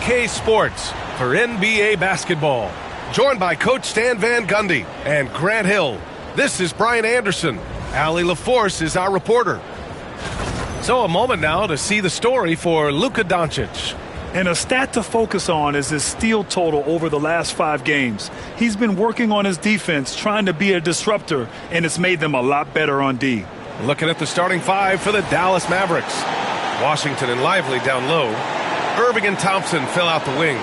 2K Sports for NBA basketball. Joined by Coach Stan Van Gundy and Grant Hill. This is Brian Anderson. Allie LaForce is our reporter. So a moment now to see the story for Luka Doncic. And a stat to focus on is his steal total over the last 5 games. He's been working on his defense, trying to be a disruptor, and it's made them a lot better on D. Looking at the starting 5 for the Dallas Mavericks. Washington and Lively down low. Irving and Thompson fill out the wings.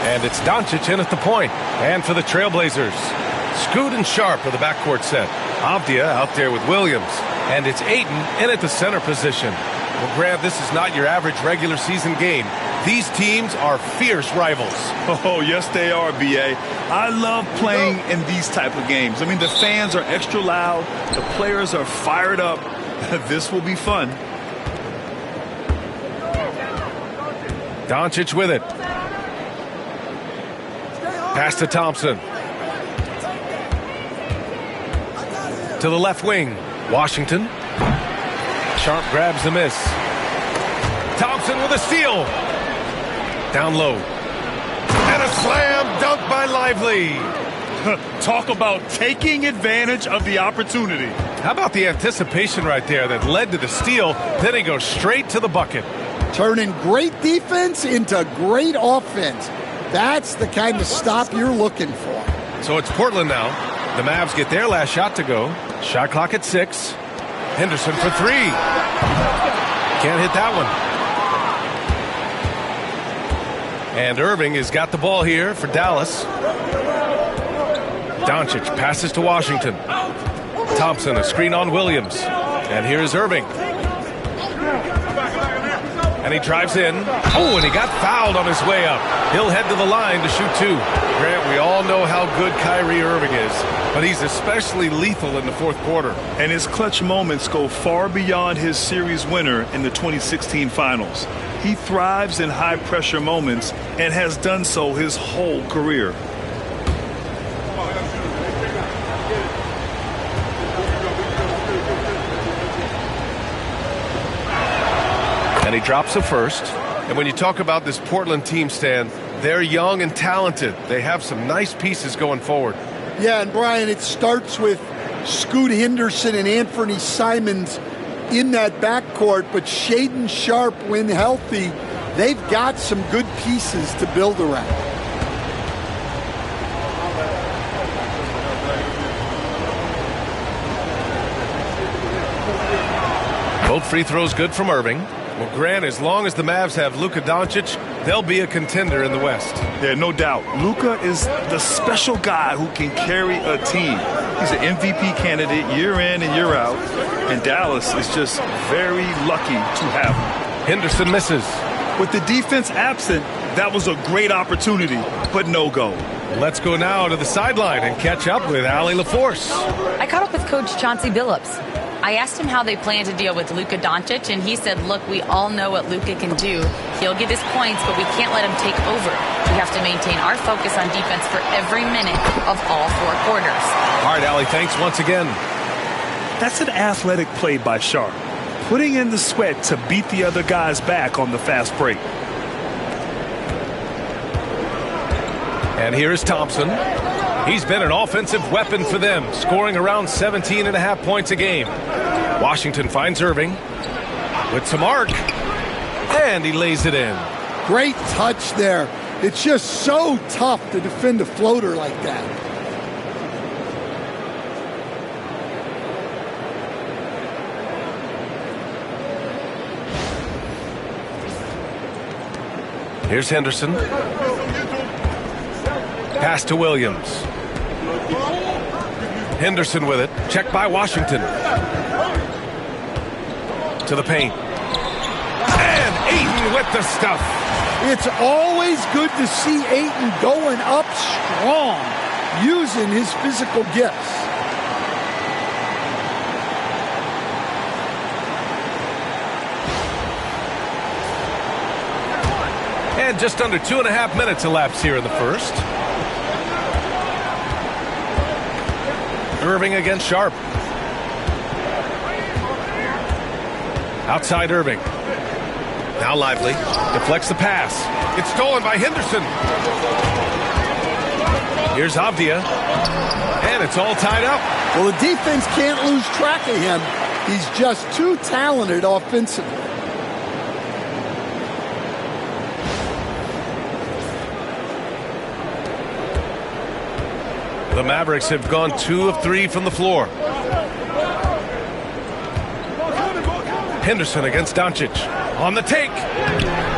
And it's Doncic in at the point. And for the Trailblazers, Scoot and Sharp are the backcourt set. Avdia out there with Williams. And it's Ayton in at the center position. Well, Grant, this is not your average regular season game. These teams are fierce rivals. Oh, yes, they are, B.A. I love playing in these type of games. I mean, the fans are extra loud. The players are fired up. This will be fun. Doncic with it. Pass to Thompson. To the left wing. Washington. Sharp grabs the miss. Thompson with a steal. Down low. And a slam dunk by Lively. Talk about taking advantage of the opportunity. How about the anticipation right there that led to the steal? Then he goes straight to the bucket. Turning great defense into great offense. That's the kind of stop you're looking for. So it's Portland now. The Mavs get their last shot to go. Shot clock at 6. Henderson for 3. Can't hit that one. And Irving has got the ball here for Dallas. Doncic passes to Washington. Thompson, a screen on Williams. And here's Irving. And he drives in. Oh, and he got fouled on his way up. He'll head to the line to shoot 2. Grant, we all know how good Kyrie Irving is, but he's especially lethal in the fourth quarter. And his clutch moments go far beyond his series winner in the 2016 finals. He thrives in high-pressure moments and has done so his whole career. And he drops the first. And when you talk about this Portland team, Stan, they're young and talented. They have some nice pieces going forward. Yeah, and Brian, it starts with Scoot Henderson and Anthony Simons in that backcourt, but Shaedon Sharp, when healthy, they've got some good pieces to build around. Both free throws good from Irving. Well, Grant, as long as the Mavs have Luka Doncic, they'll be a contender in the West. Yeah, no doubt. Luka is the special guy who can carry a team. He's an MVP candidate year in and year out, and Dallas is just very lucky to have him. Henderson misses. With the defense absent, that was a great opportunity, but no go. Let's go now to the sideline and catch up with Allie LaForce. I caught up with Coach Chauncey Billups. I asked him how they plan to deal with Luka Doncic, and he said, look, we all know what Luka can do. He'll get his points, but we can't let him take over. We have to maintain our focus on defense for every minute of all 4 quarters. All right, Allie, thanks once again. That's an athletic play by Sharp, putting in the sweat to beat the other guys back on the fast break. And here is Thompson. He's been an offensive weapon for them, scoring around 17.5 points a game. Washington finds Irving with some arc, and he lays it in. Great touch there. It's just so tough to defend a floater like that. Here's Henderson. Pass to Williams. Henderson with it. Checked by Washington. To the paint. And Ayton with the stuff. It's always good to see Ayton going up strong, using his physical gifts. And just under 2.5 minutes elapsed here in the first. Irving against Sharp. Outside Irving. Now Lively deflects the pass. It's stolen by Henderson. Here's Avdia. And it's all tied up. Well, the defense can't lose track of him. He's just too talented offensively. The Mavericks have gone 2 of 3 from the floor. Henderson against Doncic. On the take.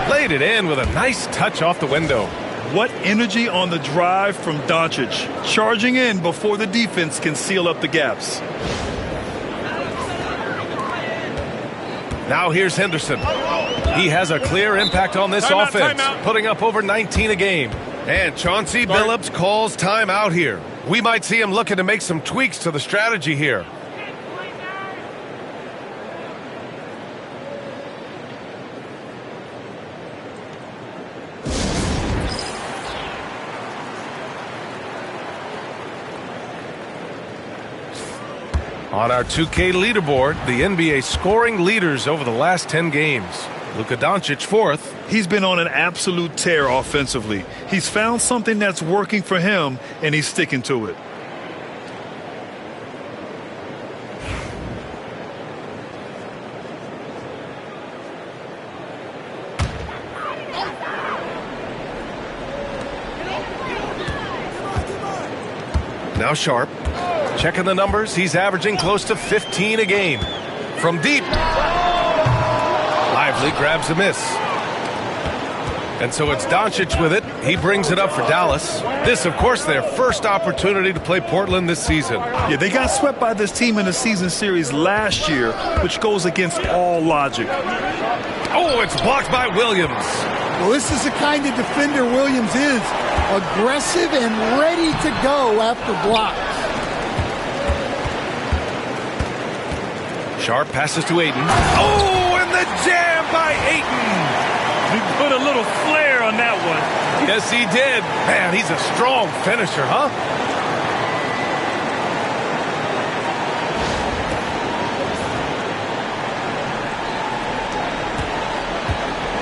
Laid it in with a nice touch off the window. What energy on the drive from Doncic. Charging in before the defense can seal up the gaps. Now here's Henderson. He has a clear impact on this offense, putting up over 19 a game. And Chauncey Billups calls timeout here. We might see him looking to make some tweaks to the strategy here. On our 2K leaderboard, the NBA scoring leaders over the last 10 games. Luka Doncic fourth. He's been on an absolute tear offensively. He's found something that's working for him, and he's sticking to it. Now Sharp. Checking the numbers, he's averaging close to 15 a game. From deep. Lively grabs a miss. And so it's Doncic with it. He brings it up for Dallas. This, of course, their first opportunity to play Portland this season. Yeah, they got swept by this team in the season series last year, which goes against all logic. Oh, it's blocked by Williams. Well, this is the kind of defender Williams is. Aggressive and ready to go after blocks. Sharp passes to Ayton. Oh, and the jam by Ayton. He put a little flair on that one. Yes, he did. Man, he's a strong finisher, huh?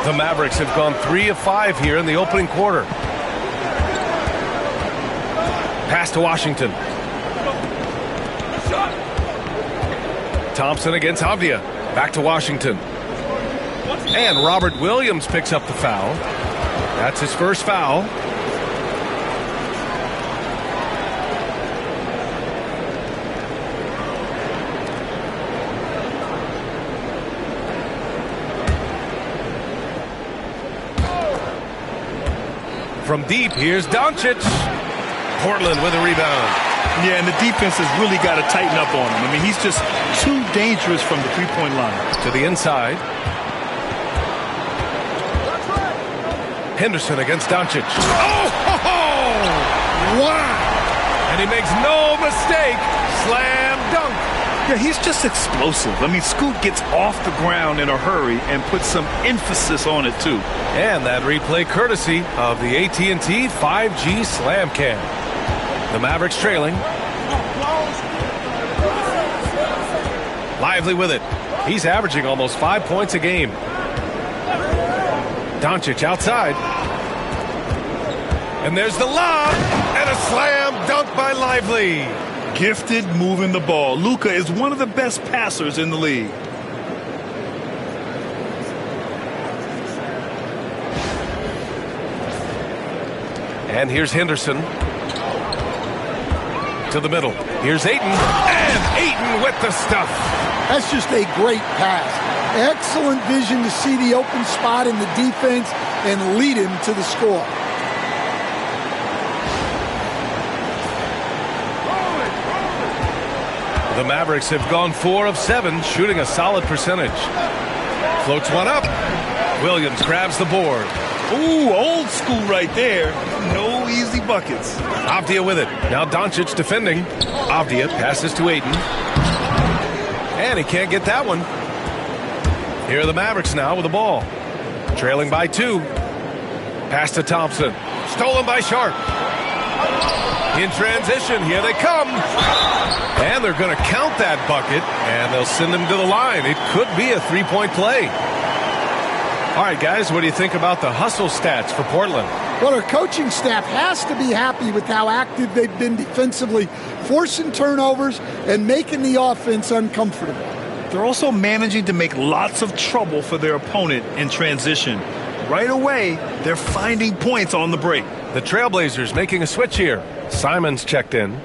The Mavericks have gone 3 of 5 here in the opening quarter. Pass to Washington. Thompson against Avdia. Back to Washington. And Robert Williams picks up the foul. That's his first foul. From deep, here's Doncic. Portland with a rebound. Yeah, and the defense has really got to tighten up on him. I mean, he's just too dangerous from the three-point line. To the inside. Henderson against Doncic. Oh! Wow! And he makes no mistake. Slam dunk. Yeah, he's just explosive. I mean, Scoot gets off the ground in a hurry and puts some emphasis on it, too. And that replay courtesy of the AT&T 5G Slam Cam. The Mavericks trailing. Lively with it. He's averaging almost 5 points a game. Doncic outside. And there's the lob. And a slam dunk by Lively. Gifted moving the ball. Luka is one of the best passers in the league. And here's Henderson. To the middle. Here's Ayton. And Ayton with the stuff. That's just a great pass. Excellent vision to see the open spot in the defense and lead him to the score. The Mavericks have gone 4 of 7, shooting a solid percentage. Floats one up. Williams grabs the board. Ooh, old school right there. No easy buckets. Avdia with it. Now Doncic defending. Avdia passes to Ayton. And he can't get that one. Here are the Mavericks now with the ball. Trailing by 2. Pass to Thompson. Stolen by Sharp. In transition, here they come. And they're going to count that bucket, and they'll send him to the line. It could be a three-point play. All right, guys, what do you think about the hustle stats for Portland? Well, our coaching staff has to be happy with how active they've been defensively, forcing turnovers and making the offense uncomfortable. They're also managing to make lots of trouble for their opponent in transition. Right away, they're finding points on the break. The Trailblazers making a switch here. Simons checked in.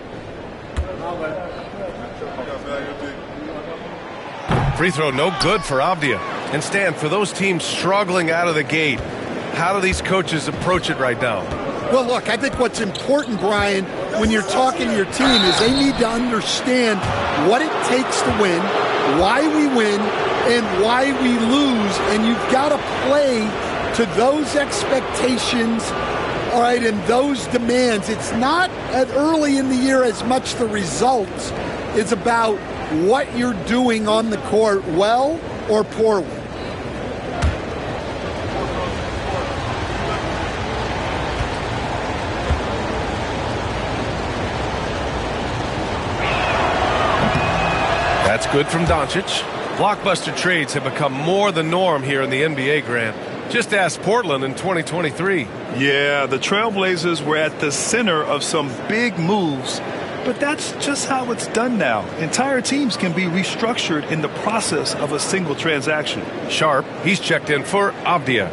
Free throw no good for Avdia. And Stan, for those teams struggling out of the gate, how do these coaches approach it right now? Well, look, I think what's important, Brian, when you're talking to your team is they need to understand what it takes to win, why we win, and why we lose. And you've got to play to those expectations, all right, and those demands. It's not as early in the year as much the results. It's about what you're doing on the court, well or poorly. That's good from Doncic. Blockbuster trades have become more the norm here in the NBA, Grant. Just ask Portland in 2023. Yeah, the Trailblazers were at the center of some big moves, but that's just how it's done now. Entire teams can be restructured in the process of a single transaction. Sharp, he's checked in for Avdia.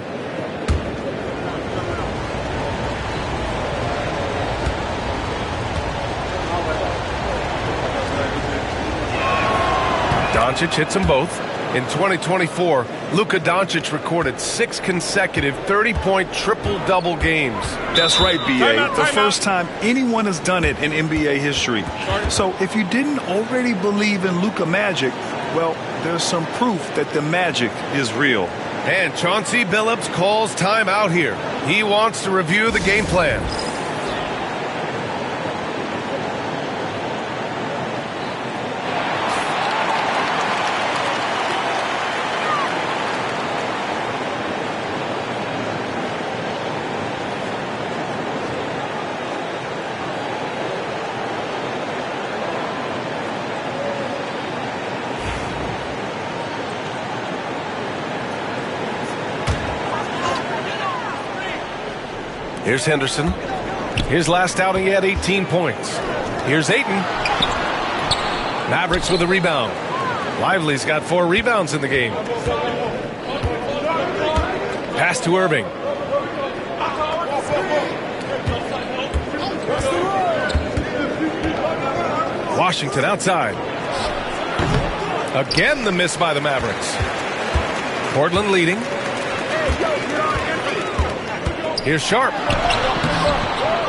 Doncic hits them both. In 2024, Luka Doncic recorded 6 consecutive 30-point triple-double games. That's right, B.A. The first time anyone has done it in NBA history. So if you didn't already believe in Luka magic, well, there's some proof that the magic is real. And Chauncey Billups calls timeout here. He wants to review the game plan. Here's Henderson. His last outing, he had 18 points. Here's Ayton. Mavericks with a rebound. Lively's got 4 rebounds in the game. Pass to Irving. Washington outside. Again, the miss by the Mavericks. Portland leading. Here's Sharp.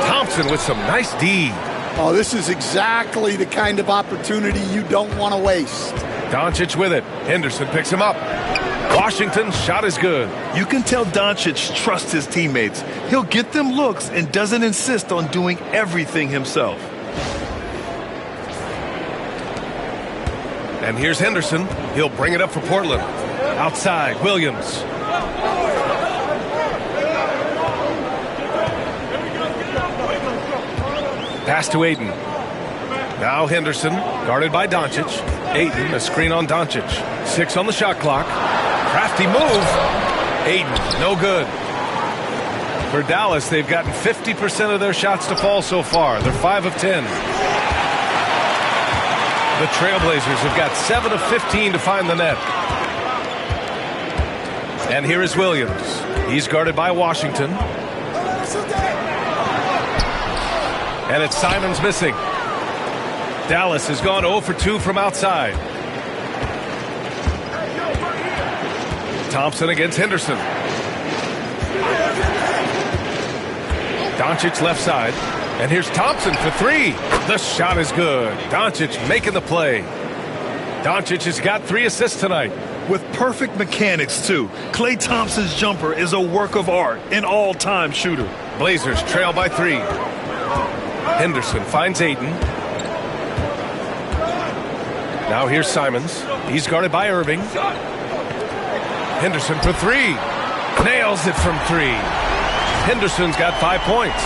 Thompson with some nice D. Oh, this is exactly the kind of opportunity you don't want to waste. Doncic with it. Henderson picks him up. Washington's shot is good. You can tell Doncic trusts his teammates. He'll get them looks and doesn't insist on doing everything himself. And here's Henderson. He'll bring it up for Portland. Outside, Williams. Pass to Ayton. Now Henderson, guarded by Doncic. Ayton, a screen on Doncic. 6 on the shot clock. Crafty move. Ayton, no good. For Dallas, they've gotten 50% of their shots to fall so far. They're 5 of 10. The Trailblazers have got 7 of 15 to find the net. And here is Williams. He's guarded by Washington. And it's Simons missing. Dallas has gone 0 for 2 from outside. Thompson against Henderson. Doncic left side. And here's Thompson for 3. The shot is good. Doncic making the play. Doncic has got 3 assists tonight. With perfect mechanics, too. Klay Thompson's jumper is a work of art, an all-time shooter. Blazers trail by 3. Henderson finds Ayton. Now here's Simons. He's guarded by Irving. Henderson for 3. Nails it from 3. Henderson's got 5 points.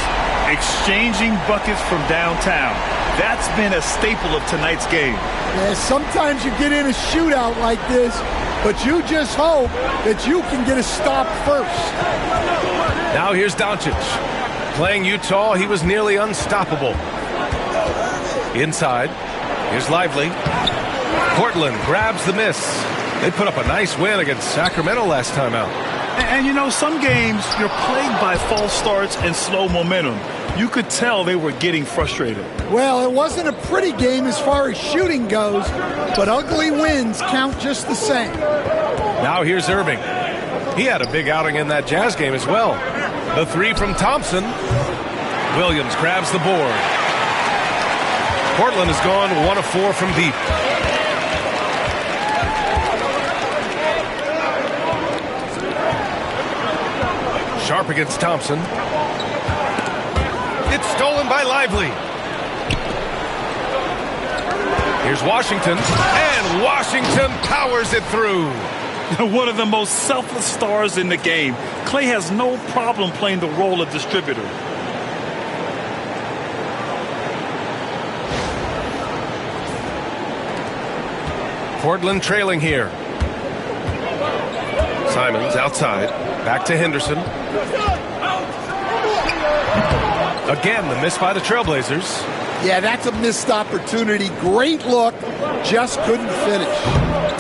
Exchanging buckets from downtown. That's been a staple of tonight's game. Yeah, sometimes you get in a shootout like this, but you just hope that you can get a stop first. Now here's Doncic. Playing Utah, he was nearly unstoppable. Inside, here's Lively. Portland grabs the miss. They put up a nice win against Sacramento last time out. And you know, some games you're plagued by false starts and slow momentum. You could tell they were getting frustrated. Well, it wasn't a pretty game as far as shooting goes, but ugly wins count just the same. Now here's Irving. He had a big outing in that Jazz game as well. The three from Thompson. Williams grabs the board. Portland has gone 1 of 4 from deep. Sharp against Thompson. It's stolen by Lively. Here's Washington, and Washington powers it through. One of the most selfless stars in the game. Clay has no problem playing the role of distributor. Portland trailing here. Simons outside. Back to Henderson. Again, the miss by the Trailblazers. Yeah, that's a missed opportunity. Great look, just couldn't finish.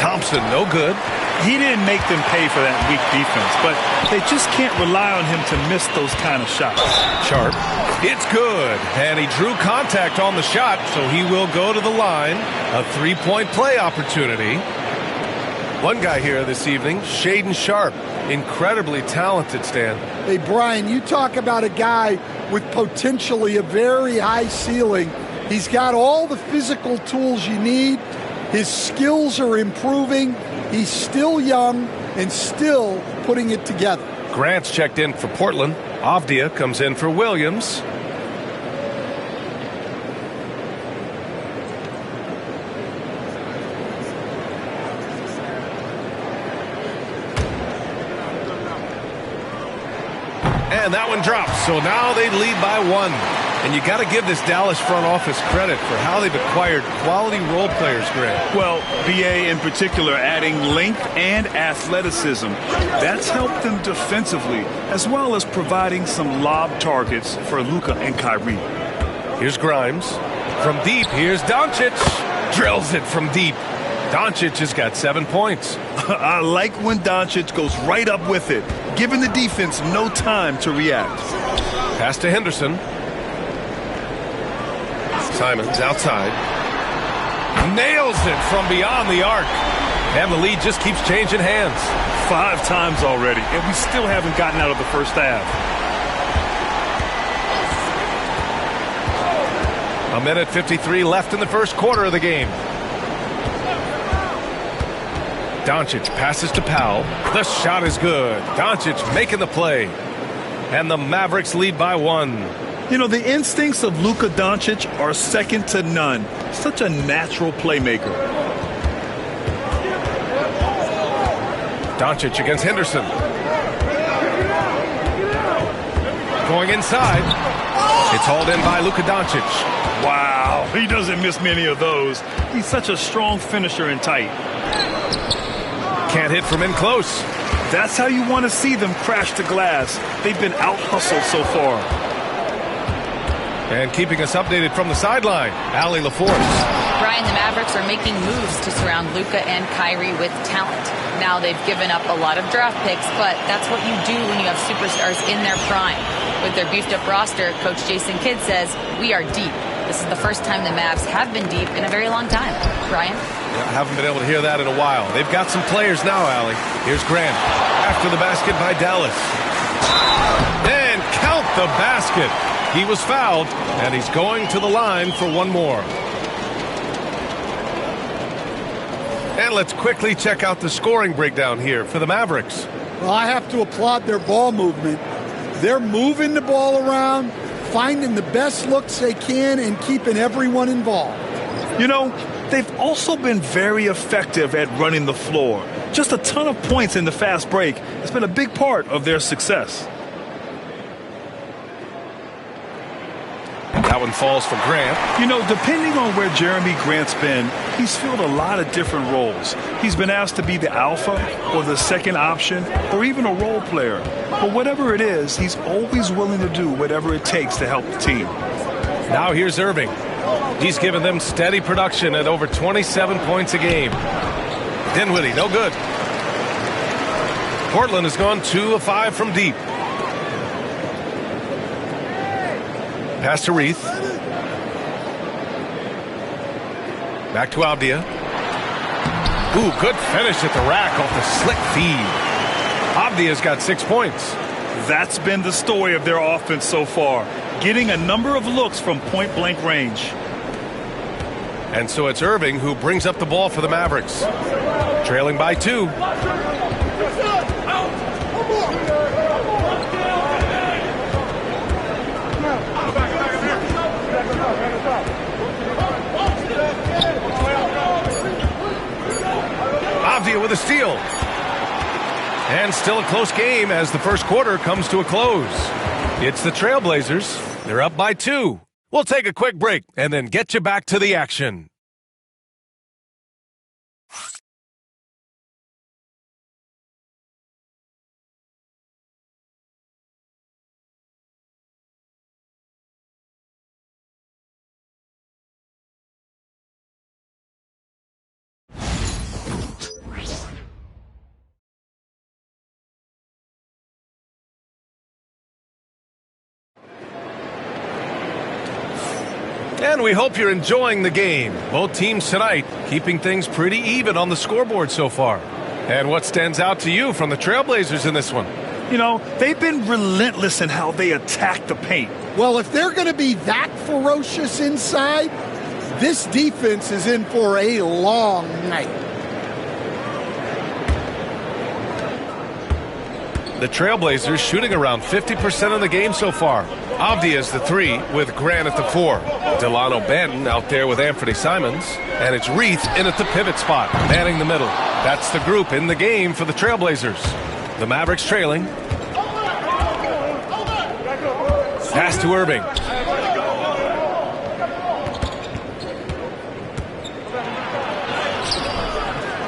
Thompson, no good. He didn't make them pay for that weak defense, but they just can't rely on him to miss those kind of shots. Sharp. It's good. And he drew contact on the shot, so he will go to the line. A three-point play opportunity. One guy here this evening, Shaedon Sharp. Incredibly talented, Stan. Hey, Brian, you talk about a guy with potentially a very high ceiling. He's got all the physical tools you need. His skills are improving. He's still young and still putting it together. Grant's checked in for Portland. Avdia comes in for Williams. And that one drops. So now they lead by 1. And you got to give this Dallas front office credit for how they've acquired quality role players, Greg. Well, BA in particular adding length and athleticism. That's helped them defensively, as well as providing some lob targets for Luka and Kyrie. Here's Grimes. From deep, here's Doncic. Drills it from deep. Doncic has got 7 points. I like when Doncic goes right up with it, giving the defense no time to react. Pass to Henderson. Simons outside. Nails it from beyond the arc. And the lead just keeps changing hands. 5 times already, and we still haven't gotten out of the first half. A minute 53 left in the first quarter of the game. Doncic passes to Powell. The shot is good. Doncic making the play. And the Mavericks lead by 1. You know, the instincts of Luka Doncic are second to none. Such a natural playmaker. Doncic against Henderson. Going inside. It's hauled in by Luka Doncic. Wow, he doesn't miss many of those. He's such a strong finisher in tight. Can't hit from in close. That's how you want to see them crash the glass. They've been out-hustled so far. And keeping us updated from the sideline, Allie LaForce. Brian, the Mavericks are making moves to surround Luka and Kyrie with talent. Now they've given up a lot of draft picks, but that's what you do when you have superstars in their prime. With their beefed-up roster, Coach Jason Kidd says, we are deep. This is the first time the Mavs have been deep in a very long time. Brian? Yeah, I haven't been able to hear that in a while. They've got some players now, Allie. Here's Grant. After the basket by Dallas. And count the basket. He was fouled, and he's going to the line for one more. And let's quickly check out the scoring breakdown here for the Mavericks. Well, I have to applaud their ball movement. They're moving the ball around, finding the best looks they can, and keeping everyone involved. You know, they've also been very effective at running the floor. Just a ton of points in the fast break has been a big part of their success. That one falls for Grant. You know, depending on where Jeremy Grant's been, he's filled a lot of different roles. He's been asked to be the alpha or the second option or even a role player. But whatever it is, he's always willing to do whatever it takes to help the team. Now here's Irving. He's given them steady production at over 27 points a game. Dinwiddie, no good. Portland has gone 2 of 5 from deep. Pass to Reith. Back to Avdia. Ooh, good finish at the rack off the slick feed. Avdia's got 6 points. That's been the story of their offense so far, getting a number of looks from point-blank range. And so it's Irving who brings up the ball for the Mavericks. Trailing by 2. Avdia with a steal. And still a close game as the first quarter comes to a close. It's the Trailblazers. They're up by 2. We'll take a quick break and then get you back to the action. And we hope you're enjoying the game. Both teams tonight keeping things pretty even on the scoreboard so far. And what stands out to you from the Trailblazers in this one? You know, they've been relentless in how they attack the paint. Well, if they're going to be that ferocious inside, this defense is in for a long night. The Trailblazers shooting around 50% of the game so far. Avdia is the 3 with Grant at the 4. Delano Banton out there with Anthony Simons. And it's Reith in at the pivot spot, manning the middle. That's the group in the game for the Trailblazers. The Mavericks trailing. Pass to Irving.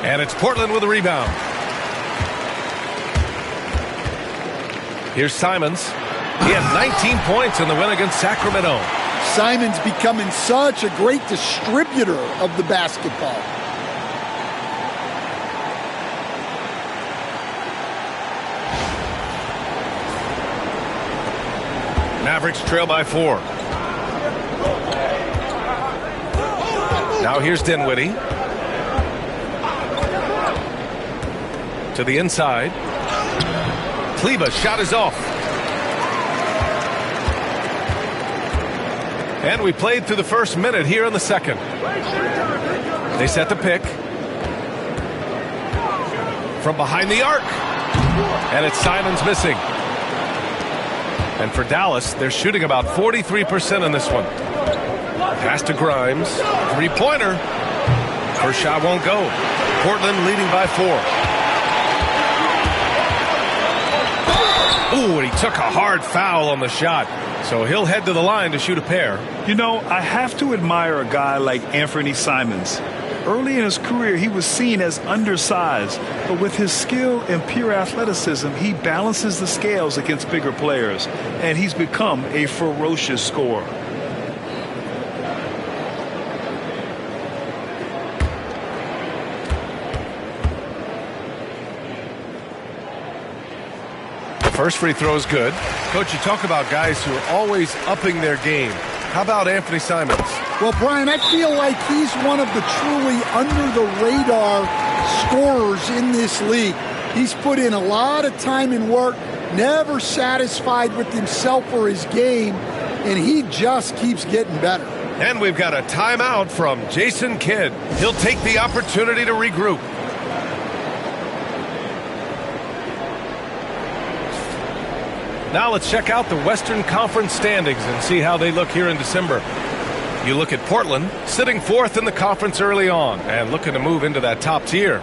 And it's Portland with a rebound. Here's Simons. He had 19 points in the win against Sacramento. Simons becoming such a great distributor of the basketball. Mavericks trail by 4. Now here's Dinwiddie. To the inside. Kleba's shot is off. And we played through the first minute here in the second. They set the pick. From behind the arc. And it's Simons missing. And for Dallas, they're shooting about 43% in this one. Pass to Grimes. 3-pointer. First shot won't go. Portland leading by 4. Ooh, and he took a hard foul on the shot. So he'll head to the line to shoot a pair. You know, I have to admire a guy like Anthony Simons. Early in his career, he was seen as undersized, but with his skill and pure athleticism, he balances the scales against bigger players, and he's become a ferocious scorer. First free throw is good. Coach, you talk about guys who are always upping their game. How about Anthony Simons? Well, Brian, I feel like he's one of the truly under-the-radar scorers in this league. He's put in a lot of time and work, never satisfied with himself or his game, and he just keeps getting better. And we've got a timeout from Jason Kidd. He'll take the opportunity to regroup. Now let's check out the Western Conference standings and see how they look here in December. You look at Portland, sitting 4th in the conference early on and looking to move into that top tier.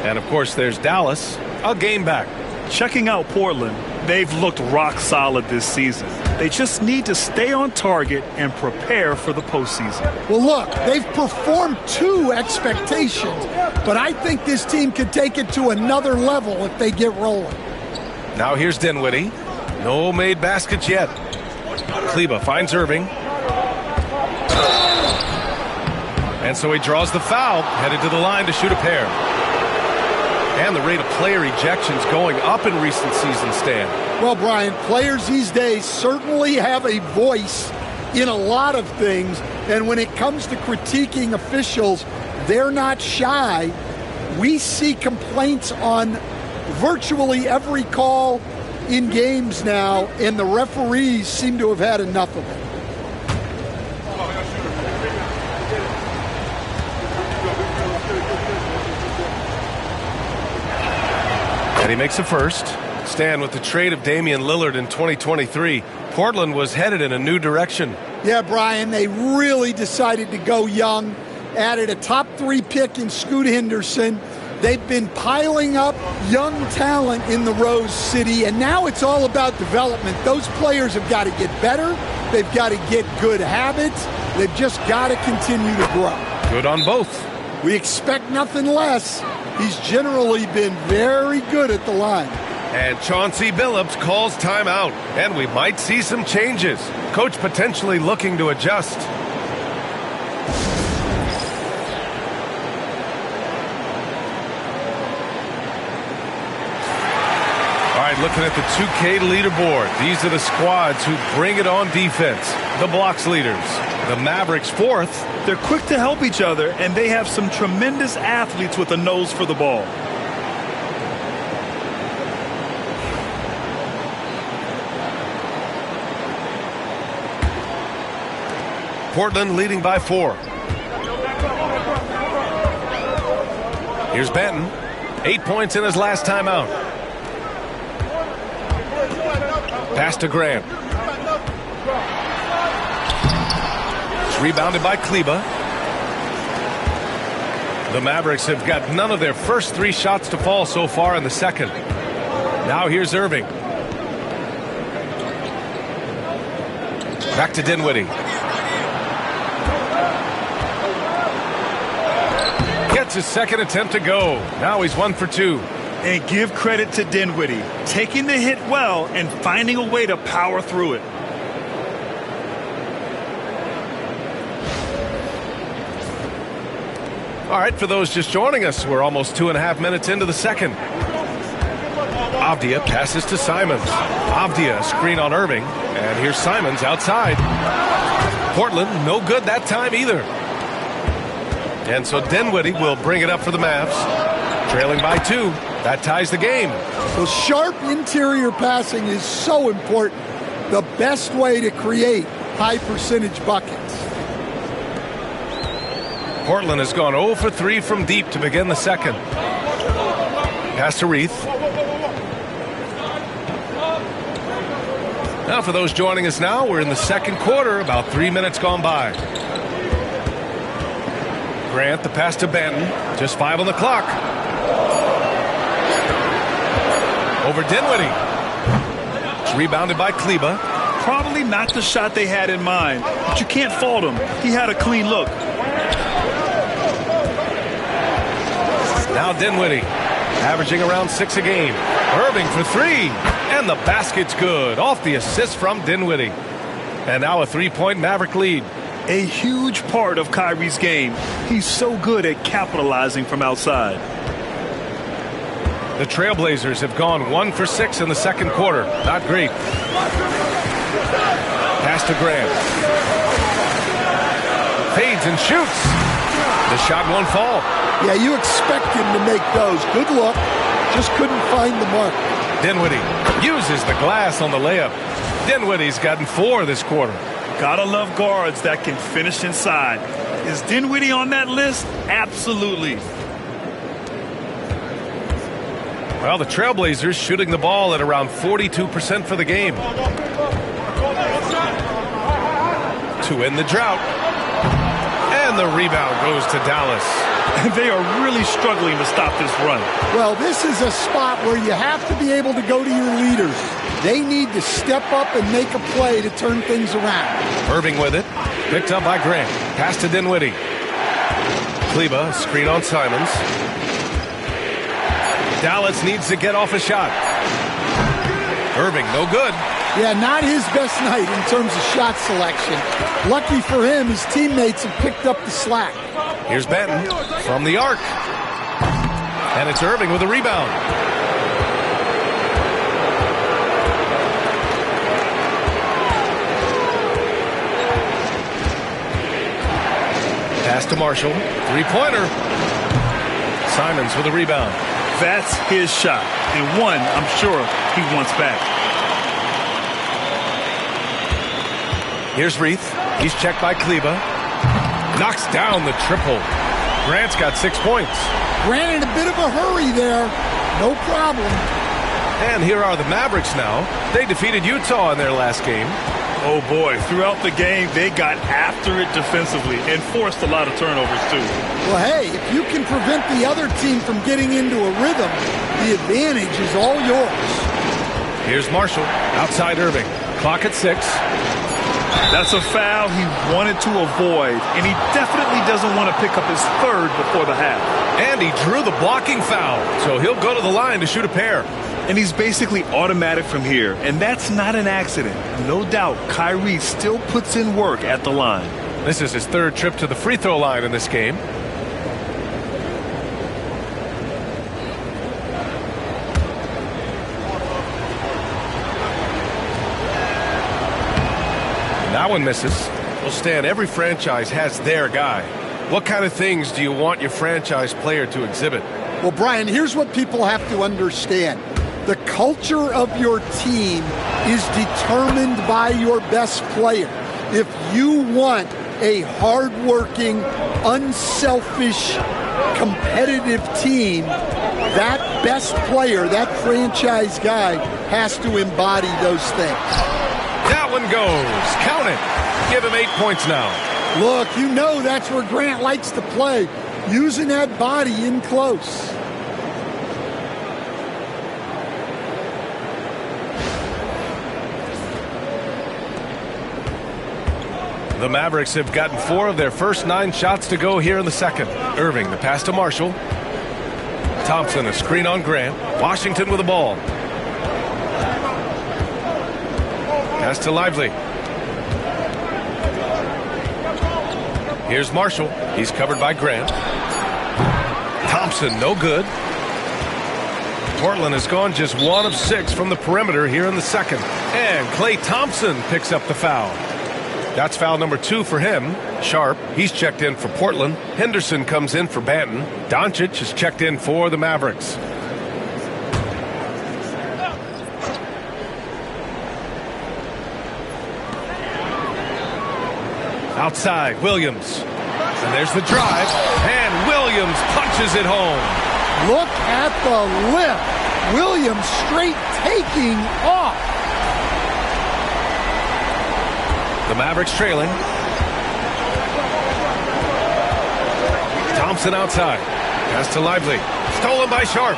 And, of course, there's Dallas, a game back. Checking out Portland, They've looked rock solid this season. They just need to stay on target and prepare for the postseason. Well, look, they've performed to expectations, but I think this team could take it to another level if they get rolling. Now here's Dinwiddie. No made baskets yet. Kleba finds Irving. And so he draws the foul, headed to the line to shoot a pair. And the rate of player ejections going up in recent seasons, Stan. Well, Brian, players these days certainly have a voice in a lot of things. And when it comes to critiquing officials, they're not shy. We see complaints on virtually every call in games now, and the referees seem to have had enough of it. And he makes a first. Stan, with the trade of Damian Lillard in 2023, Portland was headed in a new direction. Yeah, Brian, they really decided to go young, added a top 3 pick in Scoot Henderson. They've been piling up young talent in the Rose City, and now it's all about development. Those players have got to get better. They've got to get good habits. They've just got to continue to grow. Good on both. We expect nothing less. He's generally been very good at the line. And Chauncey Billups calls timeout, and we might see some changes. Coach potentially looking to adjust. All right, looking at the 2K leaderboard. These are the squads who bring it on defense. The blocks leaders. The Mavericks 4th. They're quick to help each other, and they have some tremendous athletes with a nose for the ball. Portland leading by 4. Here's Benton. 8 points in his last timeout. Pass to Grant. It's rebounded by Kleba. The Mavericks have got none of their first 3 shots to fall so far in the second. Now here's Irving. Back to Dinwiddie. Gets his second attempt to go. Now he's 1 for 2. And give credit to Dinwiddie, taking the hit well and finding a way to power through it. All right, for those just joining us, we're almost 2.5 minutes into the second. Avdia passes to Simons. Avdia, screen on Irving. And here's Simons outside. Portland, no good that time either. And so Dinwiddie will bring it up for the Mavs. Trailing by 2. That ties the game. So sharp interior passing is so important. The best way to create high percentage buckets. Portland has gone 0 for 3 from deep to begin the second. Pass to Reith. Now for those joining us now, we're in the second quarter, about 3 minutes gone by. Grant, the pass to Benton. Just 5 on the clock. Over Dinwiddie. It's rebounded by Kleba. Probably not the shot they had in mind, but you can't fault him. He had a clean look. Now Dinwiddie, averaging around 6 a game. Irving for 3, and the basket's good. Off the assist from Dinwiddie. And now a 3-point Maverick lead. A huge part of Kyrie's game. He's so good at capitalizing from outside. The Trailblazers have gone 1 for 6 in the second quarter. Not great. Pass to Grant. Fades and shoots. The shot won't fall. Yeah, you expect him to make those. Good look. Just couldn't find the mark. Dinwiddie uses the glass on the layup. Dinwiddie's gotten 4 this quarter. Gotta love guards that can finish inside. Is Dinwiddie on that list? Absolutely. Well, the Trailblazers shooting the ball at around 42% for the game. To end the drought. And the rebound goes to Dallas. They are really struggling to stop this run. Well, this is a spot where you have to be able to go to your leaders. They need to step up and make a play to turn things around. Irving with it. Picked up by Grant. Pass to Dinwiddie. Kleba, screen on Simons. Dallas needs to get off a shot. Irving, no good. Yeah, not his best night in terms of shot selection. Lucky for him, his teammates have picked up the slack. Here's Benton from the arc. And it's Irving with a rebound. Pass to Marshall. Three-pointer. Simons with a rebound. That's his shot, and one I'm sure he wants back. Here's Reith. He's checked by Kleba. Knocks down the triple. Grant's got 6 points. Grant in a bit of a hurry there. No problem. And here are the Mavericks now. They defeated Utah in their last game. Oh boy, throughout the game, they got after it defensively and forced a lot of turnovers too. Well, hey, if you can prevent the other team from getting into a rhythm, the advantage is all yours. Here's Marshall, outside Irving. Clock at 6. That's a foul he wanted to avoid, and he definitely doesn't want to pick up his third before the half. And he drew the blocking foul, so he'll go to the line to shoot a pair. And he's basically automatic from here, and that's not an accident. No doubt, Kyrie still puts in work at the line. This is his third trip to the free throw line in this game. That one misses. Well, Stan, every franchise has their guy. What kind of things do you want your franchise player to exhibit? Well, Brian, here's what people have to understand. The culture of your team is determined by your best player. If you want a hardworking, unselfish, competitive team, that best player, that franchise guy, has to embody those things. That one goes. Count it. Give him 8 points now. Look, you know that's where Grant likes to play, using that body in close. The Mavericks have gotten 4 of their first 9 shots to go here in the second. Irving, the pass to Marshall. Thompson, a screen on Grant. Washington with the ball. Pass to Lively. Here's Marshall. He's covered by Grant. Thompson, no good. Portland has gone just 1 of 6 from the perimeter here in the second. And Klay Thompson picks up the foul. That's foul number 2 for him. Sharp, he's checked in for Portland. Henderson comes in for Banton. Doncic is checked in for the Mavericks. Outside, Williams. And there's the drive. And Williams punches it home. Look at the lift. Williams straight taking off. The Mavericks trailing. Thompson outside. Pass to Lively. Stolen by Sharp.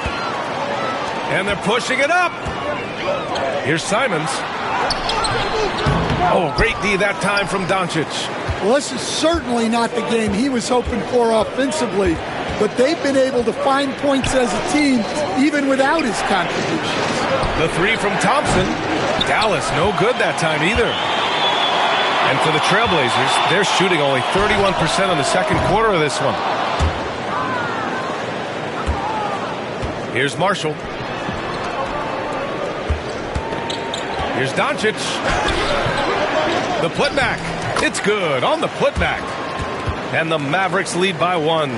And they're pushing it up. Here's Simons. Oh, great D that time from Doncic. Well, this is certainly not the game he was hoping for offensively, but they've been able to find points as a team even without his contributions. The 3 from Thompson. Dallas, no good that time either. And for the Trailblazers, they're shooting only 31% in the second quarter of this one. Here's Marshall. Here's Doncic. The putback. It's good on the putback. And the Mavericks lead by 1.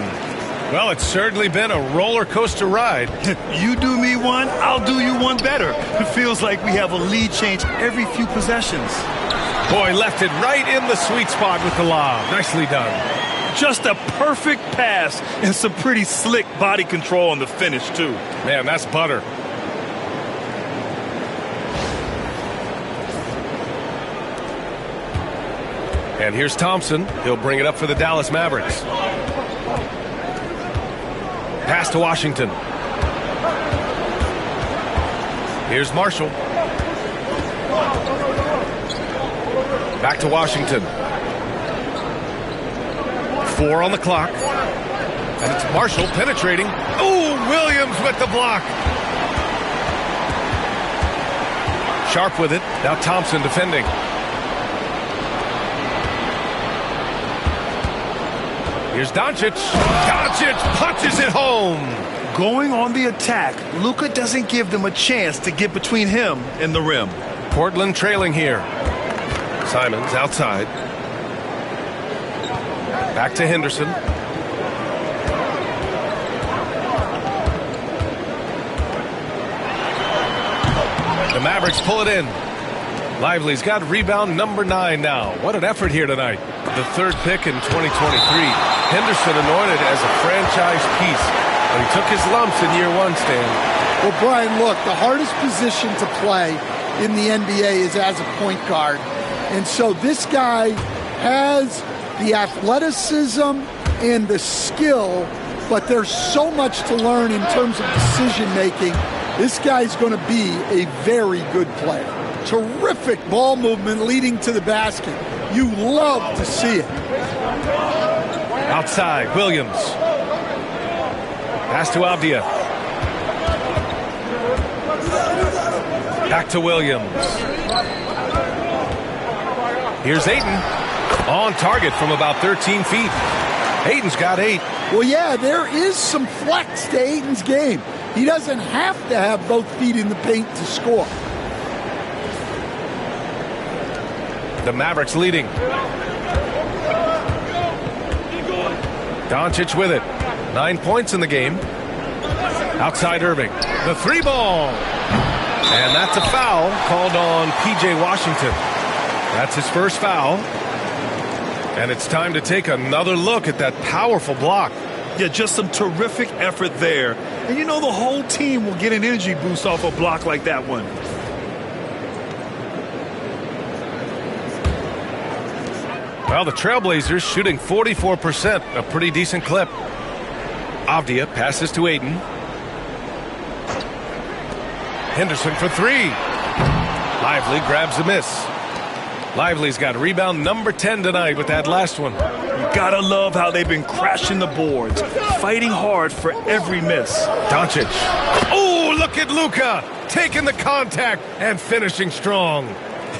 Well, it's certainly been a roller coaster ride. You do me one, I'll do you one better. It feels like we have a lead change every few possessions. Boy, left it right in the sweet spot with the lob. Nicely done. Just a perfect pass and some pretty slick body control on the finish, too. Man, that's butter. And here's Thompson. He'll bring it up for the Dallas Mavericks. Pass to Washington. Here's Marshall. Back to Washington. 4 on the clock. And it's Marshall penetrating. Oh, Williams with the block. Sharp with it. Now Thompson defending. Here's Doncic. Doncic punches it home. Going on the attack, Luka doesn't give them a chance to get between him and the rim. Portland trailing here. Simons outside. Back to Henderson. The Mavericks pull it in. Lively's got rebound number 9 now. What an effort here tonight. The 3rd pick in 2023. Henderson anointed as a franchise piece. But he took his lumps in year 1, Stan. Well, Brian, look, the hardest position to play in the NBA is as a point guard. And so this guy has the athleticism and the skill, but there's so much to learn in terms of decision-making. This guy's going to be a very good player. Terrific ball movement leading to the basket. You love to see it. Outside, Williams. Pass to Avdia. Back to Williams. Here's Ayton. On target from about 13 feet. Ayton's got 8. Well, yeah, there is some flex to Ayton's game. He doesn't have to have both feet in the paint to score. The Mavericks leading. Doncic with it. 9 points in the game. Outside Irving. The 3-ball. And that's a foul called on P.J. Washington. That's his first foul. And it's time to take another look at that powerful block. Yeah, just some terrific effort there. And you know the whole team will get an energy boost off a block like that one. Well, the Trailblazers shooting 44%, a pretty decent clip. Avdia passes to Ayton. Henderson for 3. Lively grabs a miss. Lively's got rebound number 10 tonight with that last one. You gotta love how they've been crashing the boards, fighting hard for every miss. Doncic. Oh, look at Luka taking the contact and finishing strong.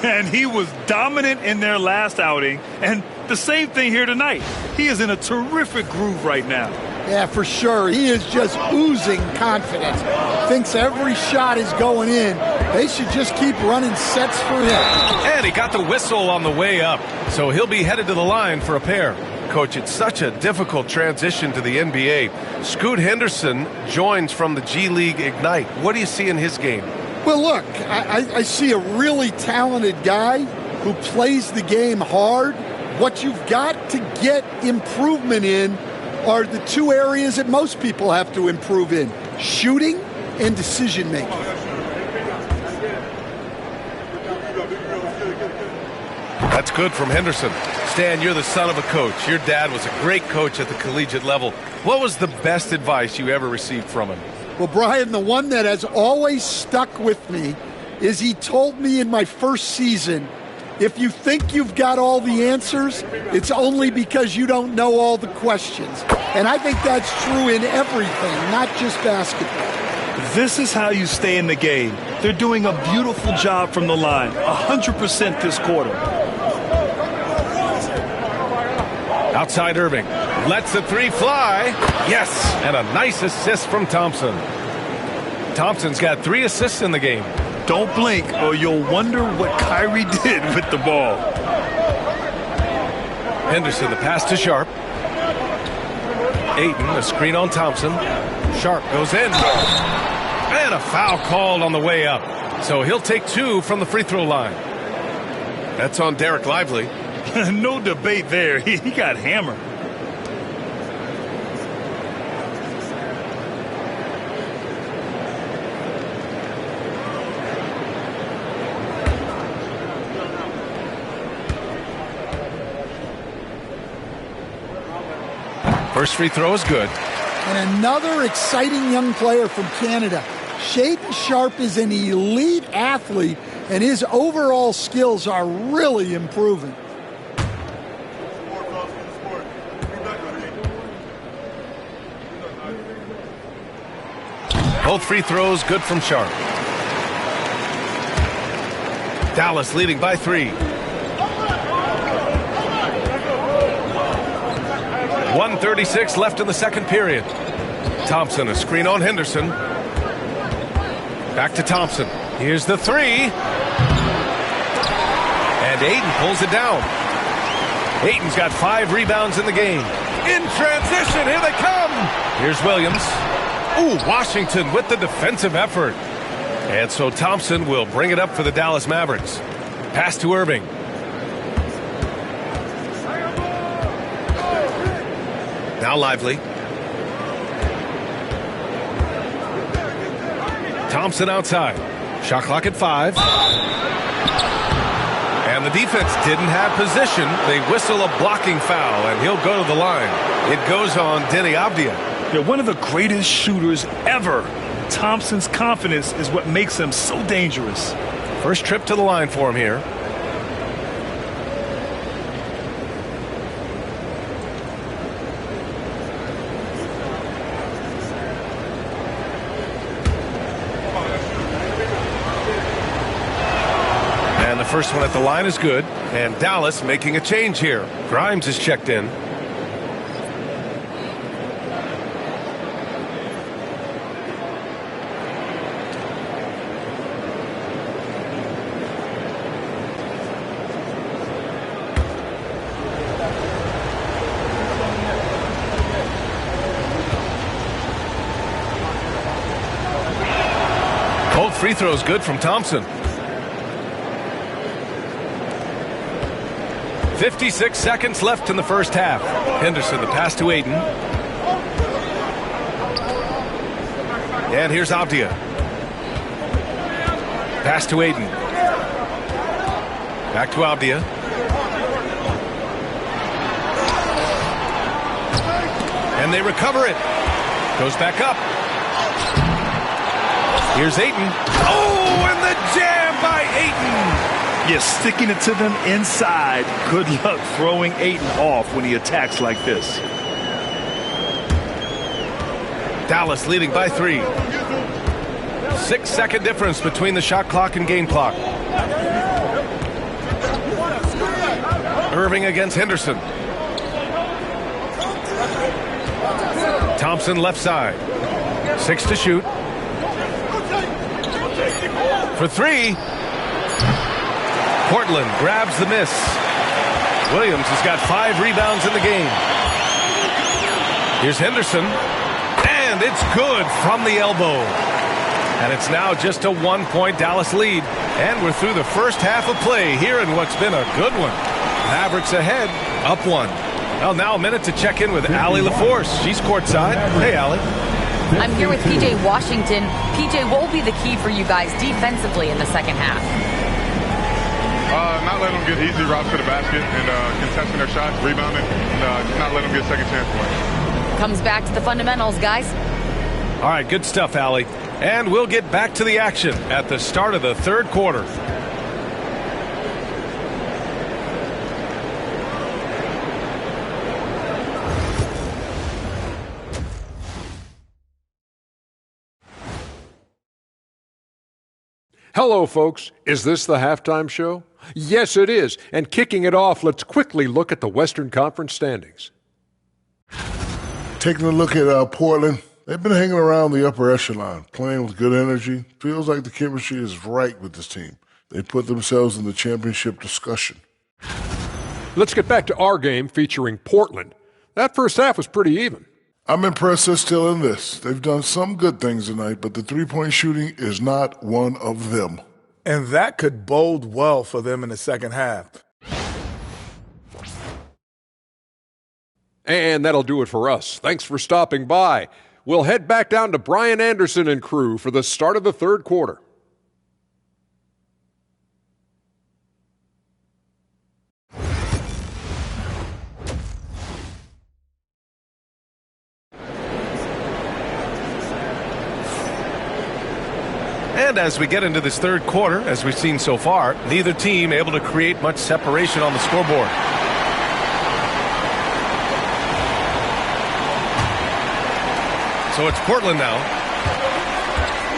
And he was dominant in their last outing. And the same thing here tonight. He is in a terrific groove right now. Yeah, for sure. He is just oozing confidence. Thinks every shot is going in. They should just keep running sets for him. And he got the whistle on the way up. So he'll be headed to the line for a pair. Coach, it's such a difficult transition to the NBA. Scoot Henderson joins from the G League Ignite. What do you see in his game? Well, look, I see a really talented guy who plays the game hard. What you've got to get improvement in are the 2 areas that most people have to improve in: shooting and decision making. That's good from Henderson. Stan, you're the son of a coach. Your dad was a great coach at the collegiate level. What was the best advice you ever received from him? Well, Brian, the one that has always stuck with me is he told me in my first season, if you think you've got all the answers, it's only because you don't know all the questions. And I think that's true in everything, not just basketball. This is how you stay in the game. They're doing a beautiful job from the line, 100% this quarter. Outside Irving. Lets the 3 fly. Yes, and a nice assist from Thompson. Thompson's got 3 assists in the game. Don't blink or you'll wonder what Kyrie did with the ball. Henderson, the pass to Sharp. Ayton, a screen on Thompson. Sharp goes in. And a foul called on the way up. So he'll take 2 from the free throw line. That's on Derek Lively. No debate there. He got hammered. First free throw is good. And another exciting young player from Canada. Shaedon Sharpe is an elite athlete, and his overall skills are really improving. Both free throws good from Sharpe. Dallas leading by 3. 1:36 left in the second period. Thompson, a screen on Henderson. Back to Thompson. Here's the 3. And Ayton pulls it down. Ayton's got 5 rebounds in the game. In transition, here they come. Here's Williams. Ooh, Washington with the defensive effort. And so Thompson will bring it up for the Dallas Mavericks. Pass to Irving. Now Lively. Thompson outside. Shot clock at 5. And the defense didn't have position. They whistle a blocking foul, and he'll go to the line. It goes on Denny Avdia. They're one of the greatest shooters ever. Thompson's confidence is what makes him so dangerous. First trip to the line for him here. And the first one at the line is good. And Dallas making a change here. Grimes is checked in. Both free throws good from Thompson. 56 seconds left in the first half. Henderson, the pass to Ayton. And here's Avdia. Pass to Ayton. Back to Avdia. And they recover it. Goes back up. Here's Ayton. Oh, and the jam by Ayton. You're sticking it to them inside. Good luck throwing Ayton off when he attacks like this. Dallas leading by 3. 6-second difference between the shot clock and game clock. Irving against Henderson. Thompson left side. 6 to shoot. For 3. Portland grabs the miss. Williams has got 5 rebounds in the game. Here's Henderson. And it's good from the elbow. And it's now just a 1-point Dallas lead. And we're through the first half of play here in what's been a good one. Mavericks ahead, up 1. Well, now a minute to check in with Allie LaForce. She's courtside. Hey, Allie. I'm here with PJ Washington. PJ, what will be the key for you guys defensively in the second half? Not letting them get easy routes to the basket and contesting their shots, rebounding, and just not letting them get second chance points. Comes back to the fundamentals, guys. All right, good stuff, Allie. And we'll get back to the action at the start of the third quarter. Hello, folks. Is this the halftime show? Yes, it is. And kicking it off, let's quickly look at the Western Conference standings. Taking a look at Portland, they've been hanging around the upper echelon, playing with good energy. Feels like the chemistry is right with this team. They put themselves in the championship discussion. Let's get back to our game featuring Portland. That first half was pretty even. I'm impressed they're still in this. They've done some good things tonight, but the three-point shooting is not one of them. And that could bode well for them in the second half. And that'll do it for us. Thanks for stopping by. We'll head back down to Brian Anderson and crew for the start of the third quarter. And as we get into this third quarter, as we've seen so far, neither team able to create much separation on the scoreboard. So it's Portland now.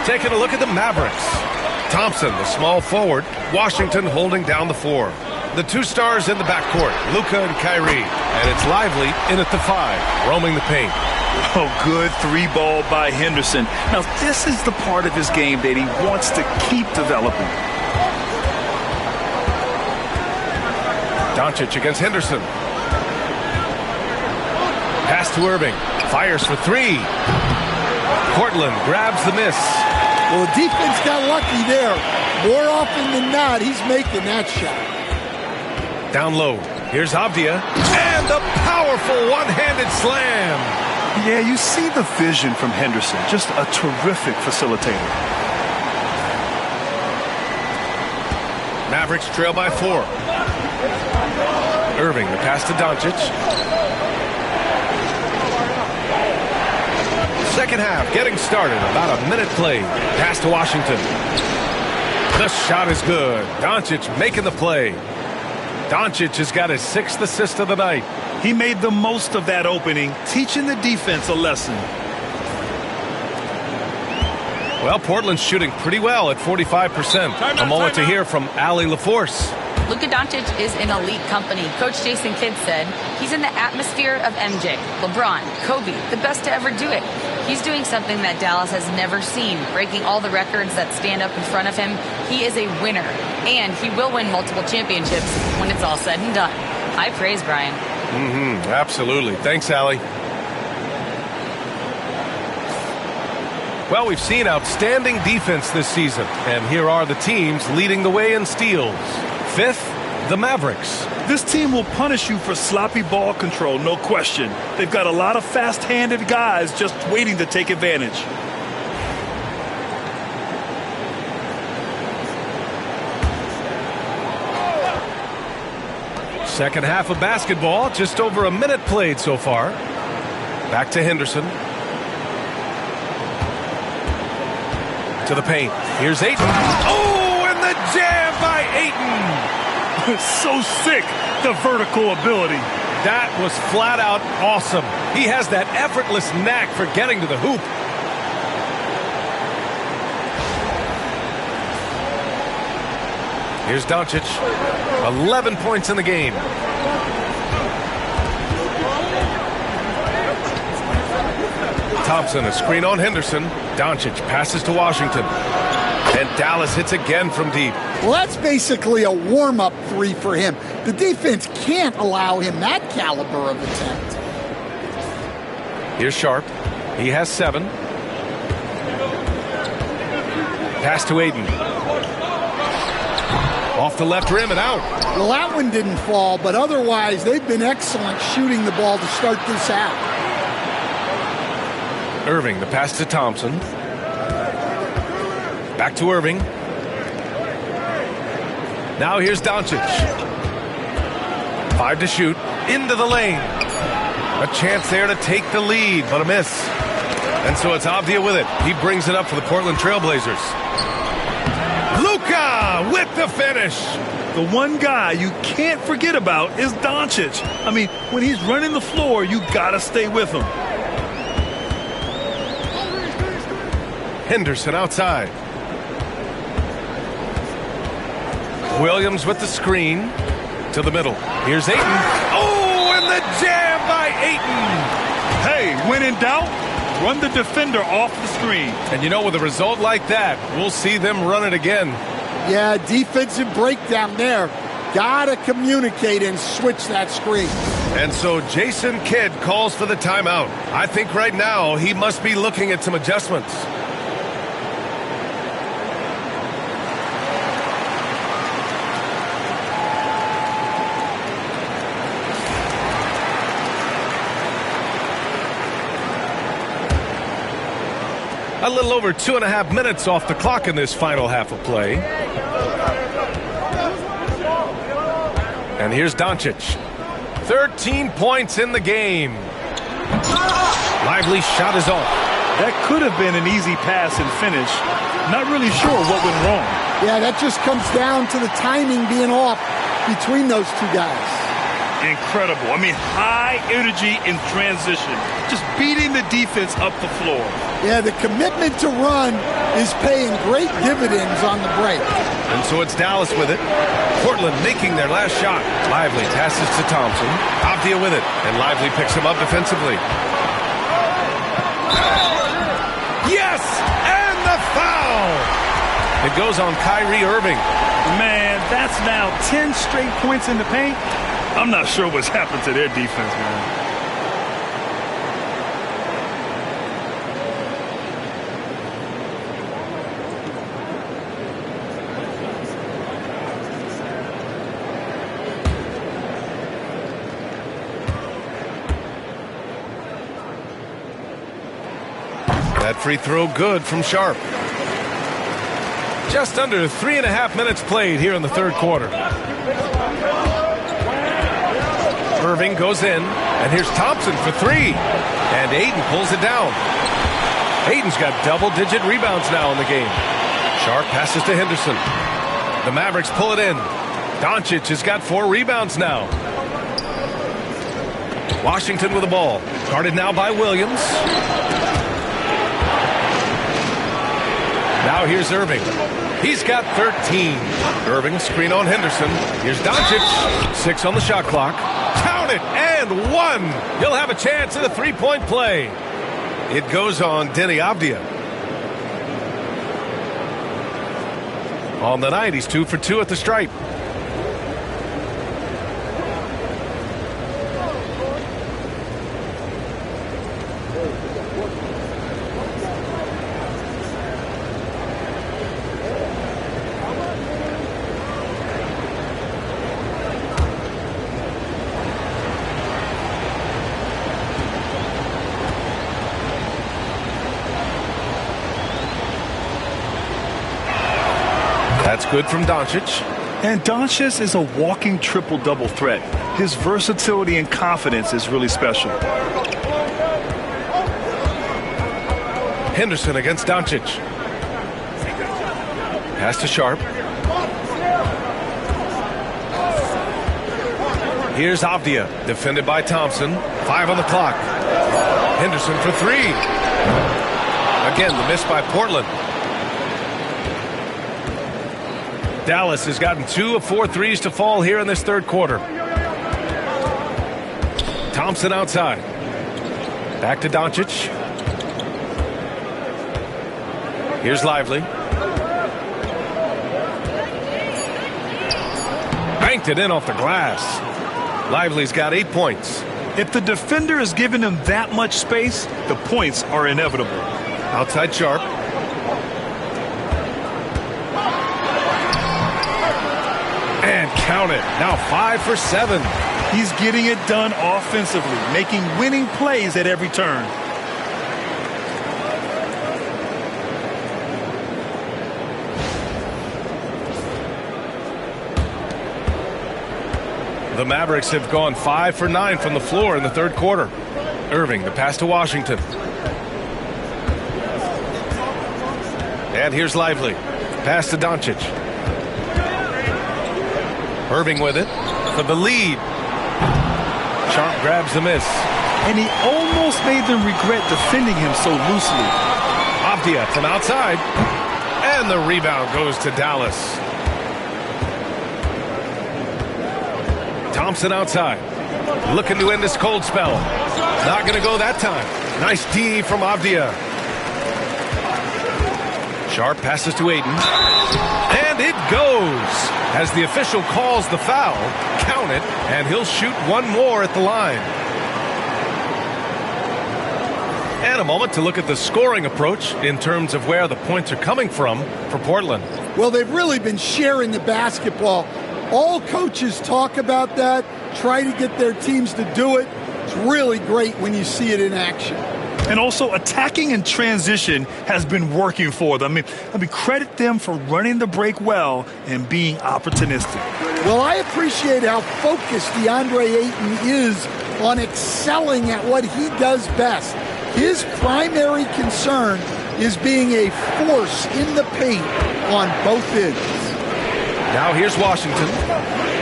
Taking a look at the Mavericks. Thompson, the small forward. Washington holding down the 4. The 2 stars in the backcourt, Luka and Kyrie. And it's Lively in at the 5, roaming the paint. Oh, good 3-ball by Henderson. Now, this is the part of his game that he wants to keep developing. Doncic against Henderson. Pass to Irving. Fires for 3. Portland grabs the miss. Well, the defense got lucky there. More often than not, he's making that shot. Down low. Here's Avdia. And a powerful one-handed slam. Yeah, you see the vision from Henderson. Just a terrific facilitator. Mavericks trail by 4. Irving, the pass to Doncic. Second half getting started. About a minute played. Pass to Washington. The shot is good. Doncic making the play. Doncic has got his 6th assist of the night. He made the most of that opening, teaching the defense a lesson. Well, Portland's shooting pretty well at 45%. A moment to hear from Allie LaForce. Luka Doncic is in elite company. Coach Jason Kidd said he's in the atmosphere of MJ, LeBron, Kobe, the best to ever do it. He's doing something that Dallas has never seen, breaking all the records that stand up in front of him. He is a winner, and he will win multiple championships when it's all said and done. High praise, Brian. Absolutely. Thanks, Allie. Well, we've seen outstanding defense this season, and here are the teams leading the way in steals. 5th, the Mavericks. This team will punish you for sloppy ball control, no question. They've got a lot of fast-handed guys just waiting to take advantage. Second half of basketball, just over a minute played so far. Back to Henderson. To the paint. Here's Ayton. Oh, and the jam by Ayton. So sick, the vertical ability. That was flat out awesome. He has that effortless knack for getting to the hoop. Here's Doncic. 11 points in the game. Thompson, a screen on Henderson. Doncic passes to Washington. And Dallas hits again from deep. Well, that's basically a warm-up 3 for him. The defense can't allow him that caliber of attempt. Here's Sharp. He has 7. Pass to Ayton. Off the left rim and out. Well, that one didn't fall, but otherwise they've been excellent shooting the ball to start this out. Irving, the pass to Thompson. Back to Irving. Now here's Doncic. 5 to shoot. Into the lane. A chance there to take the lead, but a miss. And so it's Avdia with it. He brings it up for the Portland Trailblazers. Luka with the finish. The one guy you can't forget about is Doncic. I mean, when he's running the floor, you gotta stay with him. Henderson outside. Williams with the screen to the middle. Here's Ayton. Oh, and the jam by Ayton. Hey, when in doubt, run the defender off the screen. And you know, with a result like that, we'll see them run it again. Yeah, defensive breakdown there. Gotta communicate and switch that screen. And so Jason Kidd calls for the timeout. I think right now he must be looking at some adjustments. A little over 2.5 minutes off the clock in this final half of play. And here's Doncic. 13 points in the game. Lively shot is off. That could have been an easy pass and finish. Not really sure what went wrong. Yeah, that just comes down to the timing being off between those two guys. Incredible. I mean, high energy in transition. Just beating the defense up the floor. Yeah, the commitment to run is paying great dividends on the break. And so it's Dallas with it. Portland making their last shot. Lively passes to Thompson. Avdia with it. And Lively picks him up defensively. Yes! And the foul! It goes on Kyrie Irving. Man, that's now 10 straight points in the paint. I'm not sure what's happened to their defense, man. That free throw good from Sharp. Just under 3.5 minutes played here in the third quarter. Irving goes in, and here's Thompson for three. And Ayton pulls it down. Ayton's got double-digit rebounds now in the game. Sharp passes to Henderson. The Mavericks pull it in. Doncic has got 4 rebounds now. Washington with the ball. Guarded now by Williams. Now here's Irving. He's got 13. Irving screen on Henderson. Here's Doncic. 6 on the shot clock. Count it, and 1. He'll have a chance at a three-point play. It goes on Denny Avdia. On the night, he's 2 for 2 at the stripe. That's good from Doncic. And Doncic is a walking triple-double threat. His versatility and confidence is really special. Henderson against Doncic. Pass to Sharp. Here's Avdia, defended by Thompson. 5 on the clock. Henderson for 3. Again, the miss by Portland. Dallas has gotten 2 of 4 threes to fall here in this third quarter. Thompson outside. Back to Doncic. Here's Lively. Banked it in off the glass. Lively's got 8 points. If the defender is giving him that much space, the points are inevitable. Outside Sharp. And count it. Now 5 for 7. He's getting it done offensively, making winning plays at every turn. The Mavericks have gone 5 for 9 from the floor in the third quarter. Irving, the pass to Washington. And here's Lively. Pass to Doncic. Irving with it for the lead. Sharp grabs the miss. And he almost made them regret defending him so loosely. Avdia from outside. And the rebound goes to Dallas. Thompson outside. Looking to end this cold spell. Not going to go that time. Nice D from Avdia. Sharp passes to Ayton. And it goes. As the official calls the foul, count it, and he'll shoot one more at the line. And a moment to look at the scoring approach in terms of where the points are coming from for Portland. Well, they've really been sharing the basketball. All coaches talk about that, try to get their teams to do it. It's really great when you see it in action. And also, attacking in transition has been working for them. I mean, credit them for running the break well and being opportunistic. Well, I appreciate how focused DeAndre Ayton is on excelling at what he does best. His primary concern is being a force in the paint on both ends. Now here's Washington.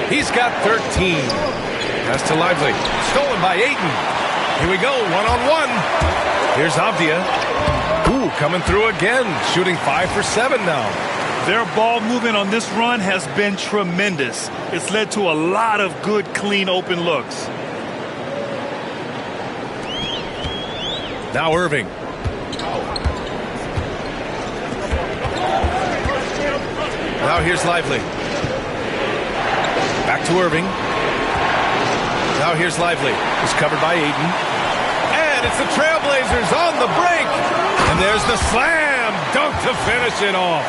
He's got 13. Pass to Lively. Stolen by Ayton. Here we go, one-on-one. Here's Avdia. Ooh, coming through again. Shooting 5 for 7 now. Their ball movement on this run has been tremendous. It's led to a lot of good, clean, open looks. Now Irving. Now here's Lively. Back to Irving. Now here's Lively. He's covered by Ayton. And it's the Trailblazers on the break. And there's the slam dunk to finish it off.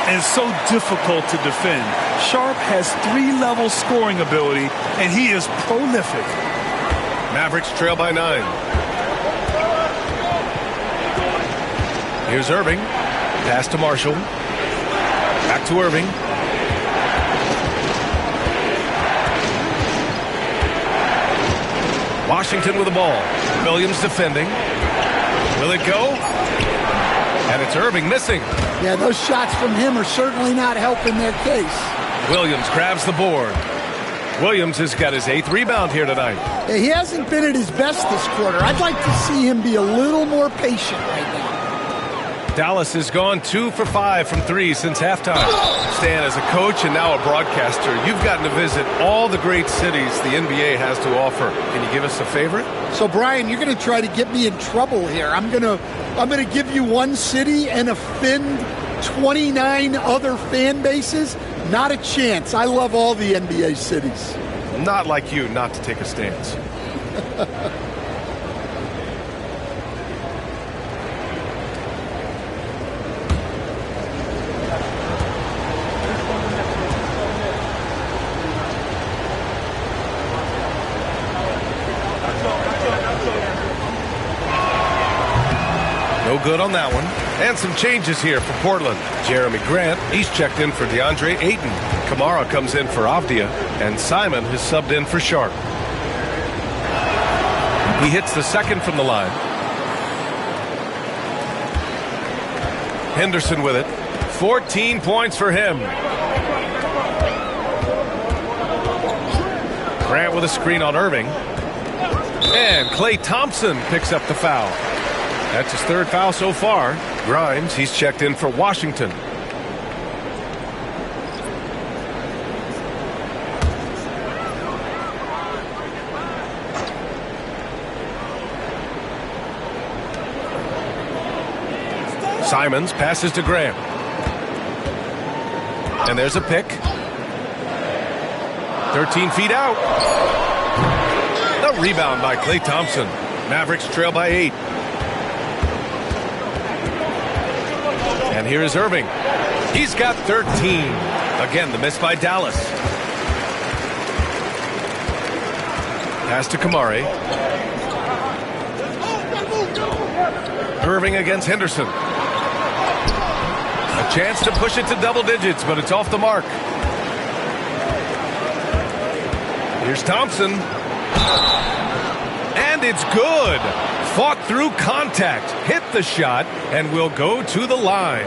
And so difficult to defend. Sharp has 3-level scoring ability, and he is prolific. Mavericks trail by 9. Here's Irving. Pass to Marshall. Back to Irving. Washington with the ball. Williams defending. Will it go? And it's Irving missing. Yeah, those shots from him are certainly not helping their case. Williams grabs the board. Williams has got his 8th rebound here tonight. Yeah, he hasn't been at his best this quarter. I'd like to see him be a little more patient right now. Dallas has gone 2 for 5 from 3 since halftime. Stan, as a coach and now a broadcaster, you've gotten to visit all the great cities the NBA has to offer. Can you give us a favorite? So, Brian, you're going to try to get me in trouble here. I'm going to give you one city and offend 29 other fan bases. Not a chance. I love all the NBA cities. Not like you not to take a stance. No good on that one. And some changes here for Portland. Jeremy Grant, he's checked in for DeAndre Ayton. Kamara comes in for Avdia. And Simon has subbed in for Sharp. He hits the second from the line. Henderson with it. 14 points for him. Grant with a screen on Irving. And Klay Thompson picks up the foul. That's his 3rd foul so far. Grimes, he's checked in for Washington. Simons passes to Graham. And there's a pick. 13 feet out. The rebound by Klay Thompson. Mavericks trail by 8. And here is Irving. He's got 13. Again, the miss by Dallas. Pass to Kamari. Irving against Henderson. A chance to push it to double digits, but it's off the mark. Here's Thompson. And it's good. Fought through contact, hit the shot, and will go to the line.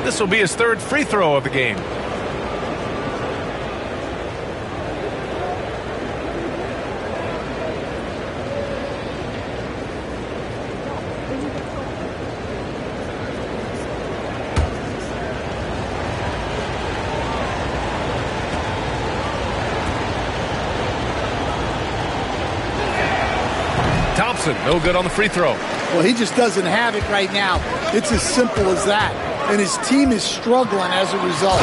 This will be his 3rd free throw of the game. Thompson, no good on the free throw. Well, he just doesn't have it right now. It's as simple as that. And his team is struggling as a result.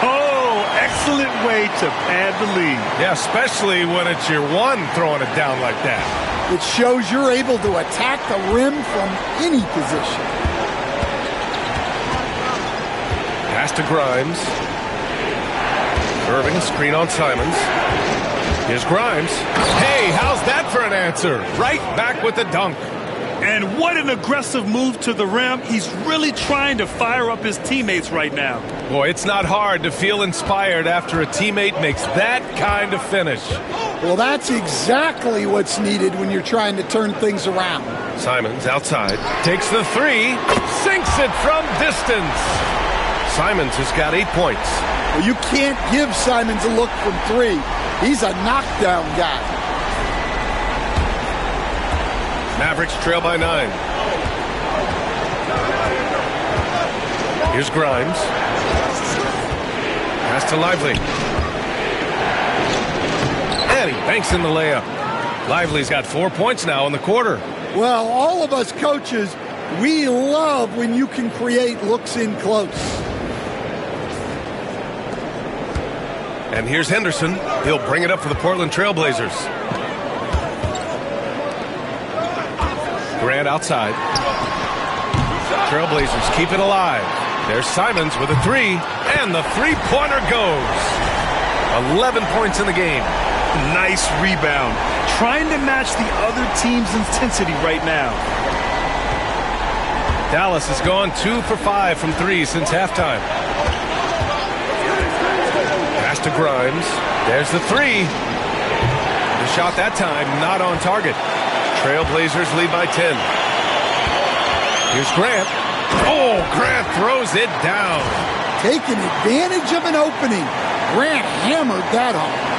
Oh, excellent way to pad the lead. Yeah, especially when it's your one throwing it down like that. It shows you're able to attack the rim from any position. Pass to Grimes. Irving, screen on Simons. Here's Grimes. Hey, how's that for an answer? Right back with the dunk. And what an aggressive move to the rim. He's really trying to fire up his teammates right now. Boy, it's not hard to feel inspired after a teammate makes that kind of finish. Well, that's exactly what's needed when you're trying to turn things around. Simons outside, takes the three, sinks it from distance. Simons has got 8 points. Well, you can't give Simons a look from three. He's a knockdown guy. Mavericks trail by 9. Here's Grimes. Pass to Lively. And he banks in the layup. Lively's got 4 points now in the quarter. Well, all of us coaches, we love when you can create looks in close. And here's Henderson. He'll bring it up for the Portland Trailblazers. Grant outside. Trailblazers keep it alive. There's Simons with a three, and the three-pointer goes. 11 points in the game. Nice rebound. Trying to match the other team's intensity right now. Dallas has gone 2 for 5 from three since halftime. Pass to Grimes. There's the three. The shot that time not on target. Trailblazers lead by 10. Here's Grant. Oh, Grant throws it down. Taking advantage of an opening. Grant hammered that home.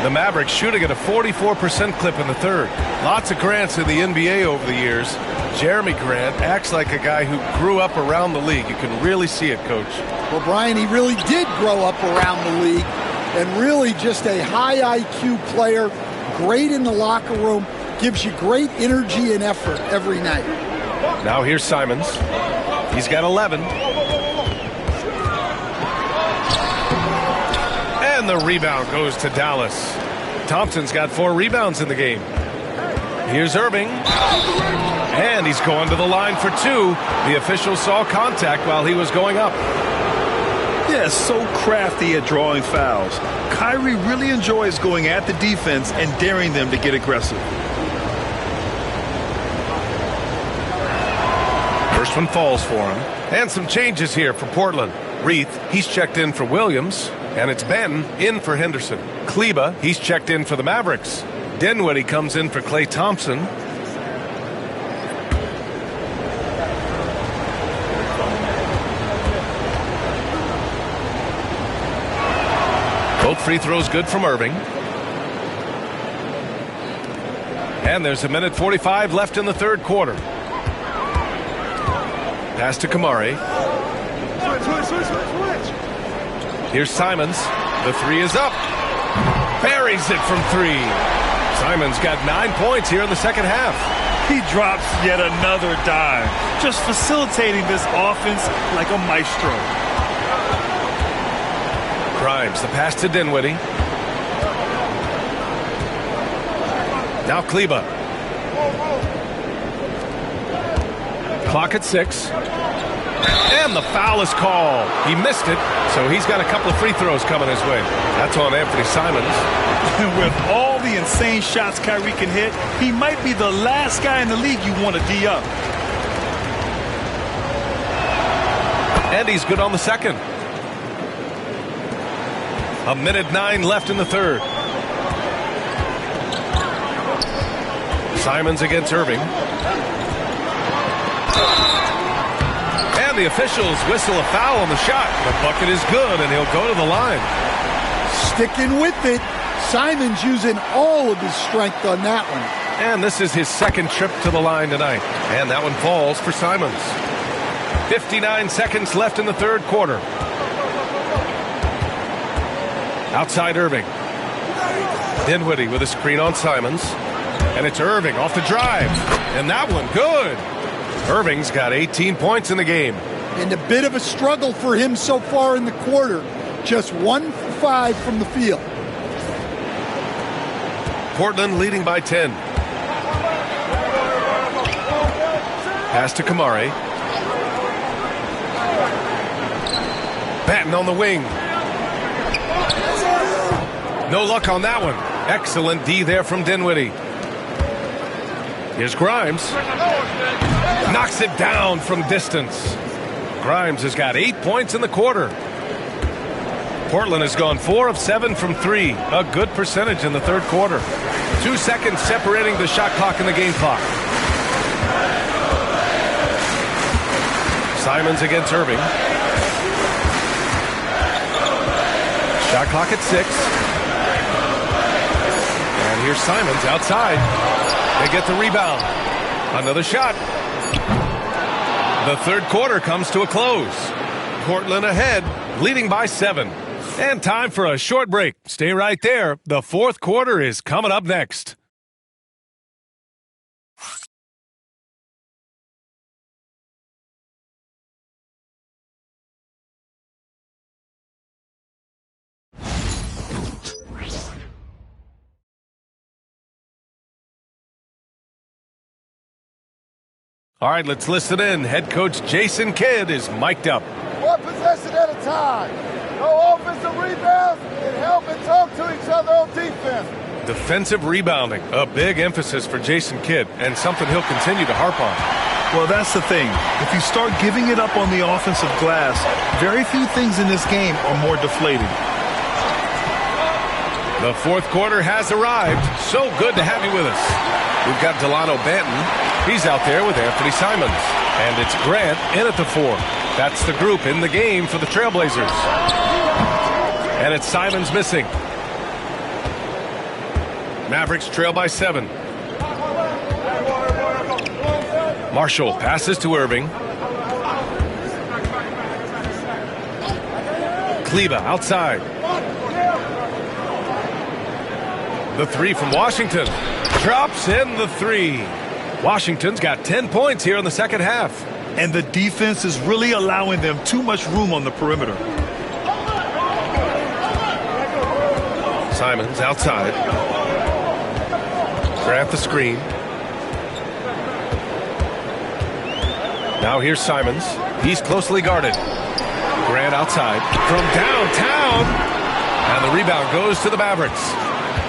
The Mavericks shooting at a 44% clip in the third. Lots of Grants in the NBA over the years. Jeremy Grant acts like a guy who grew up around the league. You can really see it, Coach. Well, Brian, he really did grow up around the league and really just a high IQ player, great in the locker room, gives you great energy and effort every night. Now here's Simons. He's got 11. And the rebound goes to Dallas. Thompson's got 4 rebounds in the game. Here's Irving. And he's going to the line for 2. The official saw contact while he was going up. Yeah, so crafty at drawing fouls. Kyrie really enjoys going at the defense and daring them to get aggressive. First one falls for him. And some changes here for Portland. Reith, he's checked in for Williams. And it's Ben in for Henderson. Kleba, he's checked in for the Mavericks. Dinwiddie comes in for Klay Thompson. Both free throws good from Irving. And there's 1:45 left in the third quarter. Pass to Kamari. Here's Simons. The three is up. Buries it from 3. Simons got 9 points here in the second half. He drops yet another dime, just facilitating this offense like a maestro. Grimes, the pass to Dinwiddie. Now Kleba. Clock at 6. And the foul is called. He missed it, so he's got a couple of free throws coming his way. That's on Anthony Simons. With all the insane shots Kyrie can hit, he might be the last guy in the league you want to D up. And he's good on the second. 1:09 left in the third. Simons against Irving. And the officials whistle a foul on the shot. The bucket is good, and he'll go to the line. Sticking with it. Simons using all of his strength on that one. And this is his second trip to the line tonight. And that one falls for Simons. 59 seconds left in the third quarter. Outside Irving. Dinwiddie with a screen on Simons. And it's Irving off the drive. And that one good. Irving's got 18 points in the game. And a bit of a struggle for him so far in the quarter. Just 1 for 5 from the field. Portland leading by 10. Pass to Kamari. Batten on the wing. No luck on that one. Excellent D there from Dinwiddie. Here's Grimes. Knocks it down from distance. Grimes has got 8 points in the quarter. Portland has gone 4 of 7 from 3. A good percentage in the third quarter. 2 seconds separating the shot clock and the game clock. Simons against Irving. Shot clock at 6. And here's Simons outside. They get the rebound. Another shot. The third quarter comes to a close. Portland ahead, leading by 7. And time for a short break. Stay right there. The fourth quarter is coming up next. All right, let's listen in. Head coach Jason Kidd is mic'd up. One possession at a time. No offensive rebounds, and help and talk to each other on defense. Defensive rebounding, a big emphasis for Jason Kidd, and something he'll continue to harp on. Well, that's the thing. If you start giving it up on the offensive glass, very few things in this game are more deflating. The fourth quarter has arrived. So good to have you with us. We've got Delano Banton. He's out there with Anthony Simons. And it's Grant in at the 4. That's the group in the game for the Trailblazers. And it's Simons missing. Mavericks trail by 7. Marshall passes to Irving. Kleba outside. The 3 from Washington. Drops in the 3. Washington's got 10 points here in the second half. And the defense is really allowing them too much room on the perimeter. Simons outside. Grant the screen. Now here's Simons. He's closely guarded. Grant outside. From downtown. And the rebound goes to the Mavericks.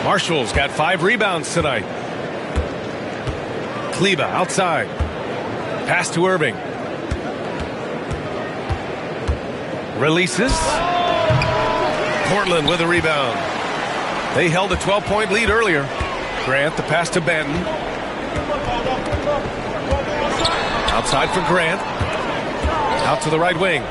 Marshall's got 5 rebounds tonight. Kleba outside. Pass to Irving. Releases. Portland with a rebound. They held a 12-point lead earlier. Grant, the pass to Banton. Outside for Grant. Out to the right wing.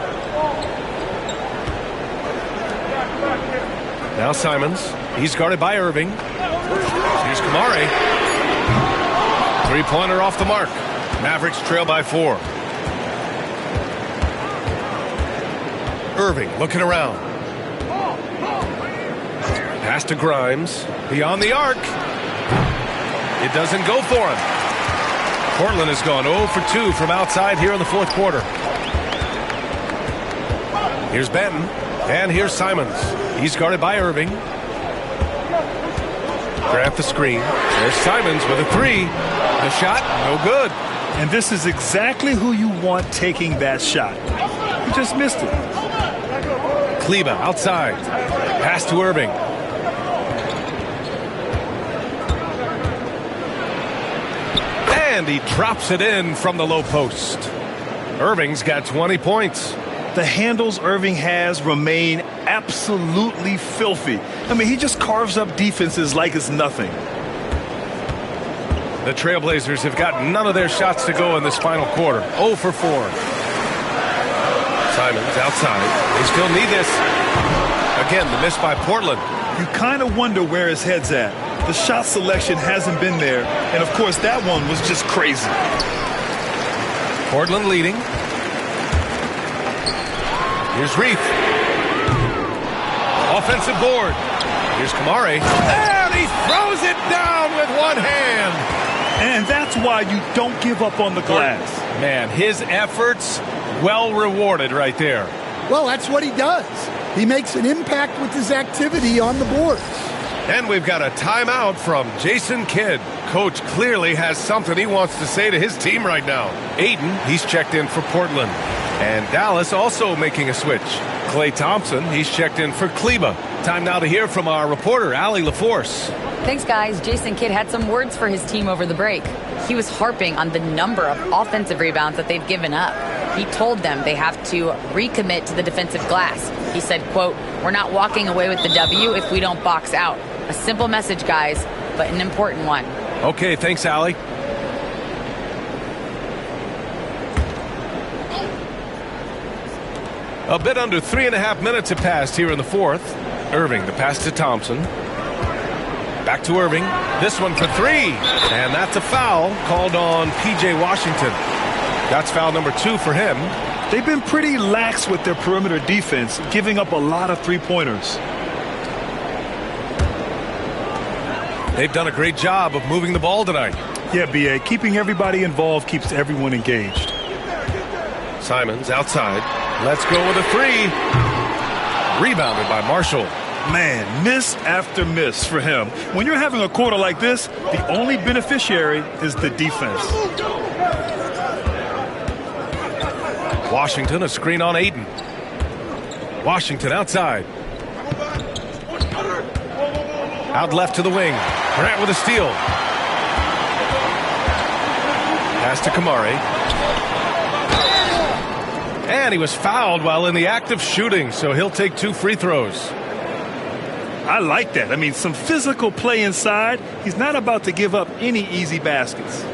Now Simons. He's guarded by Irving. Here's Kamare. Three-pointer off the mark. Mavericks trail by 4. Irving looking around. Pass to Grimes. Beyond the arc. It doesn't go for him. Portland has gone 0 for 2 from outside here in the fourth quarter. Here's Banton. And here's Simons. He's guarded by Irving. Grant the screen. There's Simons with a 3. The shot, no good. And this is exactly who you want taking that shot. He just missed it. Kleba outside. Pass to Irving. And he drops it in from the low post. Irving's got 20 points. The handles Irving has remain absolutely filthy. I mean, he just carves up defenses like it's nothing. The Trailblazers have got none of their shots to go in this final quarter. 0 for 4. Simons outside. They still need this. Again, the miss by Portland. You kind of wonder where his head's at. The shot selection hasn't been there. And, of course, that one was just crazy. Portland leading. Here's Reith. Offensive board. Here's Kamare. And he throws it down with one hand. And that's why you don't give up on the glass. Man, his efforts well rewarded right there. Well, that's what he does. He makes an impact with his activity on the boards. And we've got a timeout from Jason Kidd. Coach clearly has something he wants to say to his team right now. Aiden, he's checked in for Portland. And Dallas also making a switch. Klay Thompson, he's checked in for Kleba. Time now to hear from our reporter, Allie LaForce. Thanks, guys. Jason Kidd had some words for his team over the break. He was harping on the number of offensive rebounds that they've given up. He told them they have to recommit to the defensive glass. He said, quote, "We're not walking away with the W if we don't box out." A simple message, guys, but an important one. Okay, thanks, Allie. A bit under 3.5 minutes have passed here in the fourth. Irving, the pass to Thompson. Back to Irving. This one for three. And that's a foul called on P.J. Washington. That's foul number 2 for him. They've been pretty lax with their perimeter defense, giving up a lot of three-pointers. They've done a great job of moving the ball tonight. Yeah, B.A. Keeping everybody involved keeps everyone engaged. Simons outside. Let's go with a three. Rebounded by Marshall. Man, miss after miss for him. When you're having a quarter like this, the only beneficiary is the defense. Washington, a screen on Ayton. Washington outside. Out left to the wing. Grant with a steal. Pass to Kamari. And he was fouled while in the act of shooting, so he'll take 2 free throws. I like that. I mean, some physical play inside. He's not about to give up any easy baskets.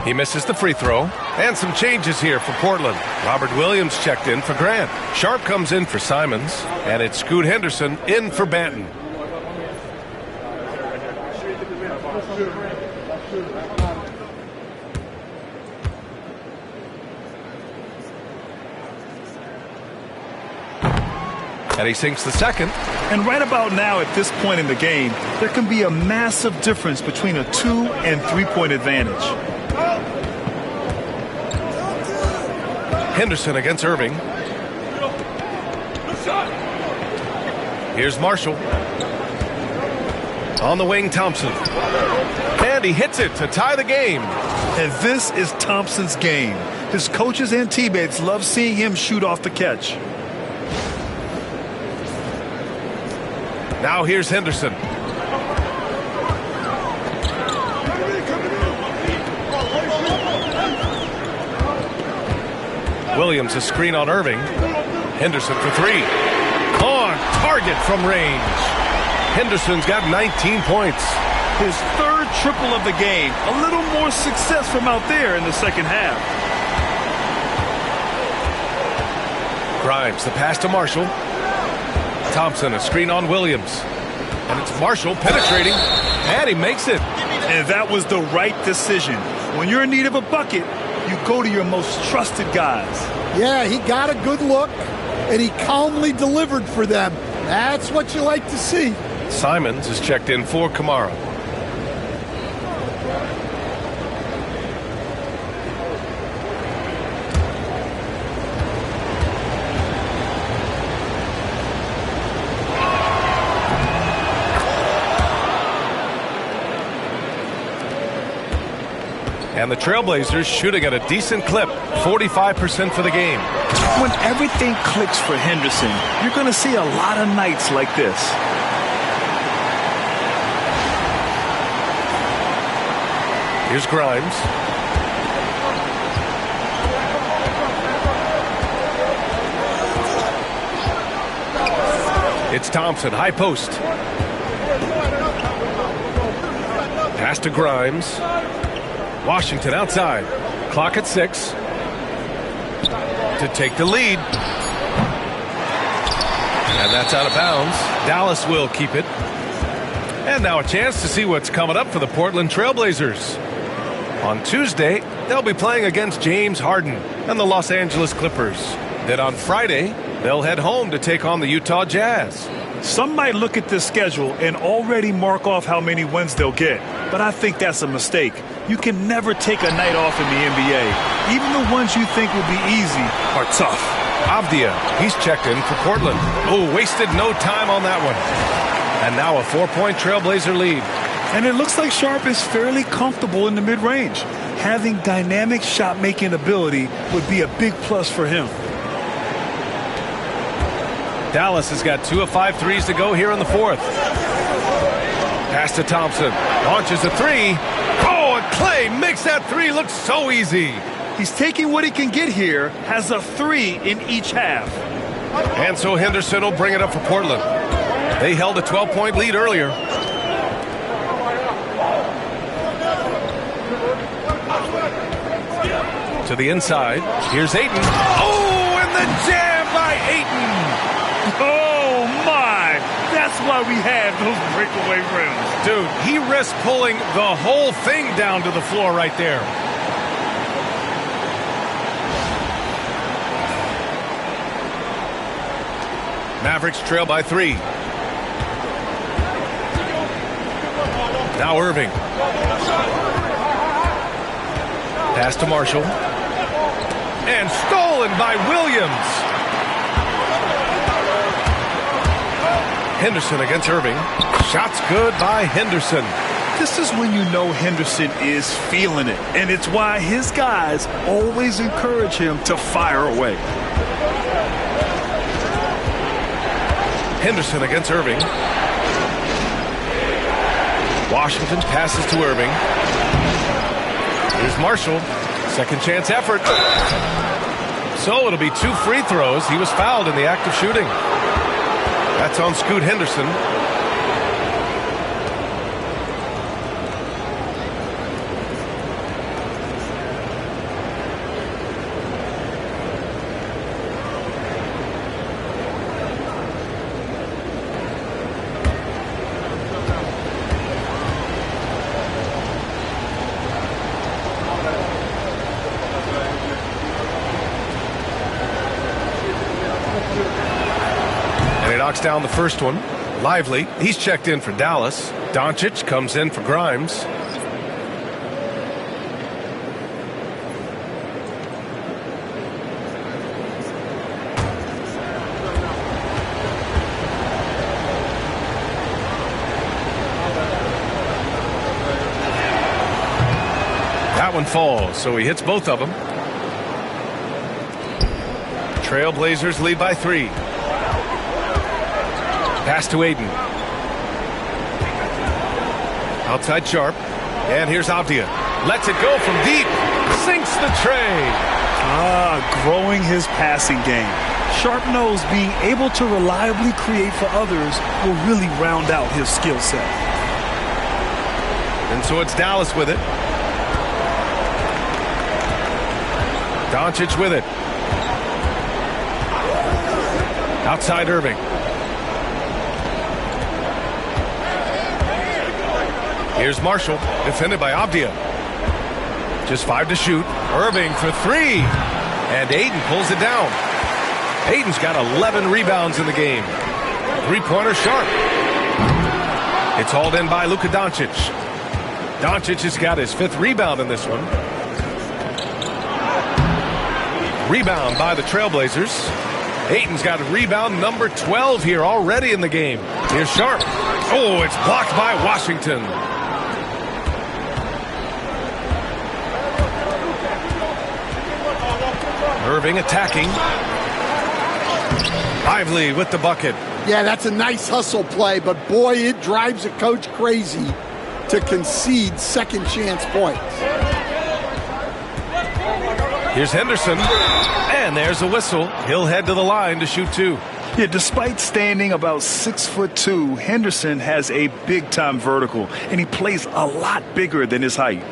He misses the free throw. And some changes here for Portland. Robert Williams checked in for Grant. Sharp comes in for Simons. And it's Scoot Henderson in for Banton. And he sinks the second. And right about now, at this point in the game, there can be a massive difference between a 2- and 3-point advantage. Henderson against Irving. Here's Marshall. On the wing, Thompson. And he hits it to tie the game. And this is Thompson's game. His coaches and teammates love seeing him shoot off the catch. Now here's Henderson. Williams a screen on Irving. Henderson for 3. On target from range. Henderson's got 19 points. His 3rd triple of the game. A little more success from out there in the second half. Grimes, the pass to Marshall. Thompson, a screen on Williams. And it's Marshall penetrating. And he makes it. And that was the right decision. When you're in need of a bucket, you go to your most trusted guys. Yeah, he got a good look, and he calmly delivered for them. That's what you like to see. Simons is checked in for Kamara. And the Trailblazers shooting at a decent clip, 45% for the game. When everything clicks for Henderson, you're going to see a lot of nights like this. Here's Grimes. It's Thompson, high post. Pass to Grimes. Washington outside. Clock at 6. To take the lead. And that's out of bounds. Dallas will keep it. And now a chance to see what's coming up for the Portland Trailblazers. On Tuesday, they'll be playing against James Harden and the Los Angeles Clippers. Then on Friday, they'll head home to take on the Utah Jazz. Some might look at this schedule and already mark off how many wins they'll get, but I think that's a mistake. You can never take a night off in the NBA. Even the ones you think will be easy are tough. Avdia, he's checked in for Portland. Oh, wasted no time on that one. And now a 4-point Trailblazer lead. And it looks like Sharp is fairly comfortable in the mid-range. Having dynamic shot-making ability would be a big plus for him. Dallas has got 2 of 5 threes to go here in the fourth. Pass to Thompson. Launches a three. Oh, and Clay makes that three look so easy. He's taking what he can get here, has a 3 in each half. And so Henderson will bring it up for Portland. They held a 12-point lead earlier. To the inside. Here's Ayton. Oh, and the jam by Ayton. Oh, my. That's why we have those breakaway rims. Dude, he risked pulling the whole thing down to the floor right there. Mavericks trail by 3. Now Irving. Pass to Marshall. And stolen by Williams. Henderson against Irving. Shots good by Henderson. This is when you know Henderson is feeling it. And it's why his guys always encourage him to fire away. Henderson against Irving. Washington passes to Irving. Here's Marshall. Second chance effort. So it'll be 2 free throws. He was fouled in the act of shooting. That's on Scoot Henderson. Knocks down the first one. Lively. He's checked in for Dallas. Doncic comes in for Grimes. That one falls, so he hits both of them. Trailblazers lead by 3. Pass to Ayton. Outside Sharp. And here's Avdia. Lets it go from deep. Sinks the tray. Growing his passing game. Sharp knows being able to reliably create for others will really round out his skill set. And so it's Dallas with it. Doncic with it. Outside Irving. Here's Marshall, defended by Avdia. Just 5 to shoot. Irving for 3. And Ayton pulls it down. Ayton's got 11 rebounds in the game. 3-pointer Sharp. It's hauled in by Luka Doncic. Doncic has got his 5th rebound in this one. Rebound by the Trailblazers. Ayton's got a rebound number 12 here already in the game. Here's Sharp. Oh, it's blocked by Washington. Irving attacking. Lively with the bucket. Yeah, that's a nice hustle play, but boy, it drives a coach crazy to concede second chance points. Here's Henderson, and there's a whistle. He'll head to the line to shoot 2. Yeah, despite standing about 6'2", Henderson has a big-time vertical, and he plays a lot bigger than his height.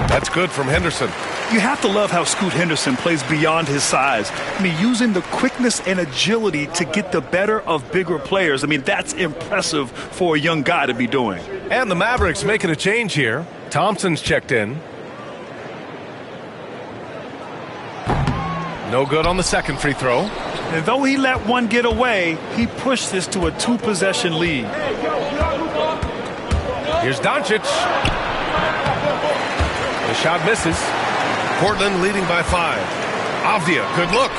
That's good from Henderson. You have to love how Scoot Henderson plays beyond his size. I mean, using the quickness and agility to get the better of bigger players. I mean, that's impressive for a young guy to be doing. And the Mavericks making a change here. Thompson's checked in. No good on the second free throw. And though he let one get away, he pushed this to a 2-possession lead. Here's Doncic. shot misses. Portland leading by 5. Avdia, good look.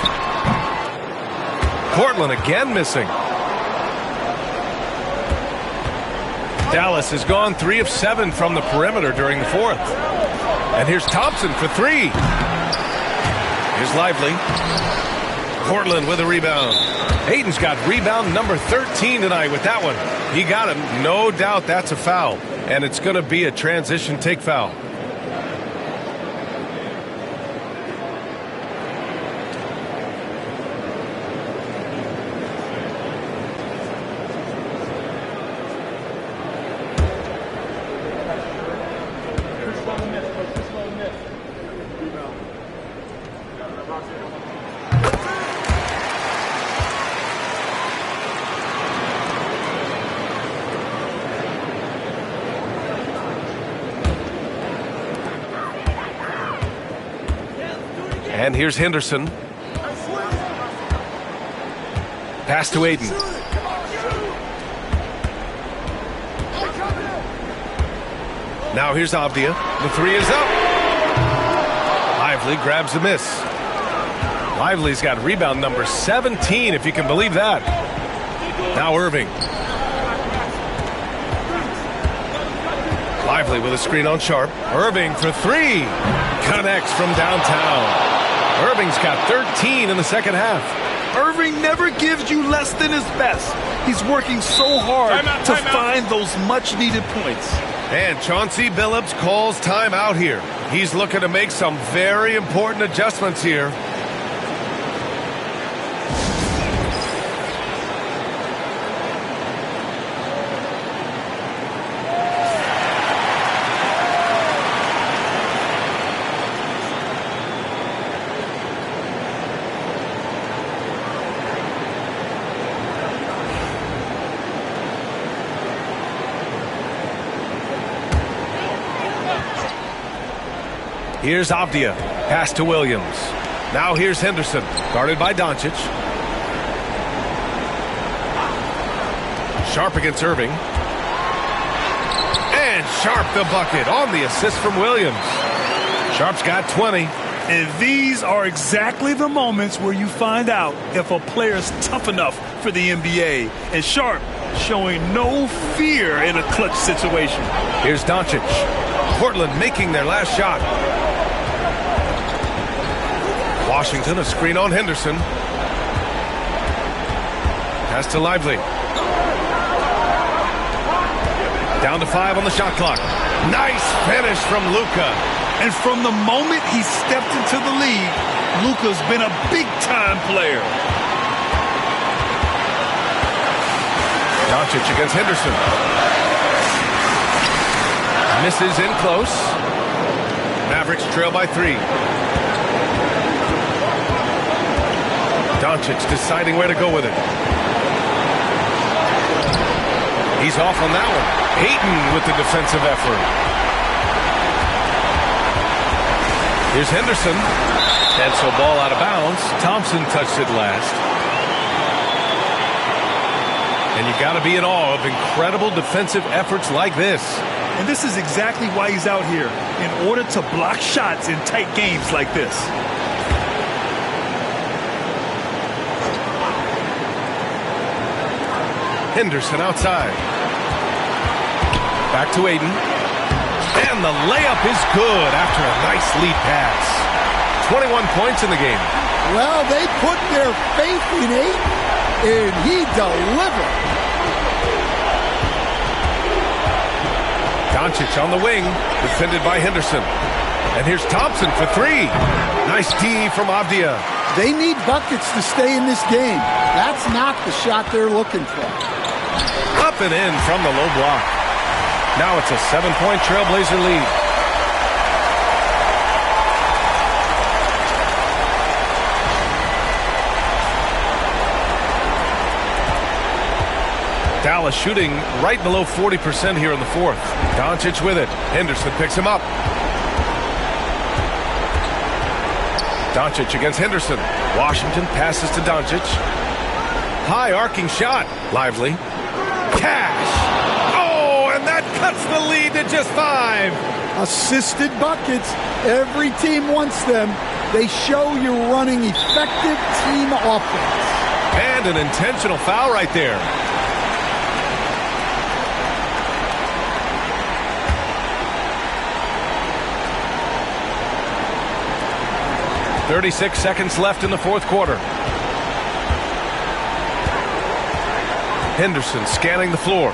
Portland again missing. Dallas has gone 3 of 7 from the perimeter during the 4th. And here's Thompson for 3. Here's Lively. Portland with a rebound. Ayton's got rebound number 13 tonight with that one. He got him. No doubt that's a foul. And it's going to be a transition take foul. And here's Henderson. Pass to Ayton. Now here's Avdia. The 3 is up. Lively grabs the miss. Lively's got rebound number 17, if you can believe that. Now Irving. Lively with a screen on Sharp. Irving for 3. Connects from downtown. Irving's got 13 in the second half. Irving never gives you less than his best. He's working so hard to find those much-needed points. And Chauncey Billups calls timeout here. He's looking to make some very important adjustments here. Here's Avdia. Pass to Williams. Now here's Henderson. Guarded by Doncic. Sharp against Irving. And Sharp the bucket on the assist from Williams. Sharp's got 20. And these are exactly the moments where you find out if a player's tough enough for the NBA. And Sharp showing no fear in a clutch situation. Here's Doncic. Portland making their last shot. Washington, a screen on Henderson. Pass to Lively. Down to 5 on the shot clock. Nice finish from Luka. And from the moment he stepped into the league, Luka's been a big-time player. Doncic against Henderson. Misses in close. Mavericks trail by 3. Doncic deciding where to go with it. He's off on that one. Ayton with the defensive effort. Here's Henderson. And so ball out of bounds. Thompson touched it last. And you got to be in awe of incredible defensive efforts like this. And this is exactly why he's out here, in order to block shots in tight games like this. Henderson outside. Back to Ayton. And the layup is good after a nice lead pass. 21 points in the game. Well, they put their faith in Ayton, and he delivered. Doncic on the wing, defended by Henderson. And here's Thompson for 3. Nice D from Avdia. They need buckets to stay in this game. That's not the shot they're looking for. Up and in from the low block. Now it's a 7-point Trailblazer lead. Dallas shooting right below 40% here in the 4th. Doncic with it. Henderson picks him up. Doncic against Henderson. Washington passes to Doncic. High arcing shot. Lively. Cash. Oh, and And that cuts the lead to just 5. Assisted buckets. Every team wants them. They show you're running effective team offense. And an intentional foul right there. "36 seconds left in the fourth quarter. Henderson scanning the floor.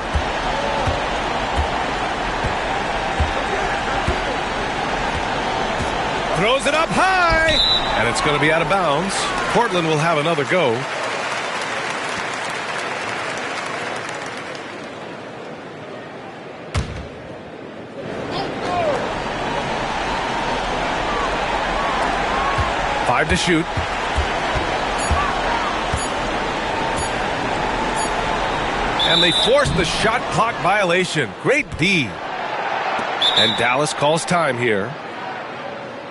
Throws it up high, and it's going to be out of bounds. Portland will have another go. Five to shoot. And they force the shot clock violation. Great D. And Dallas calls time here.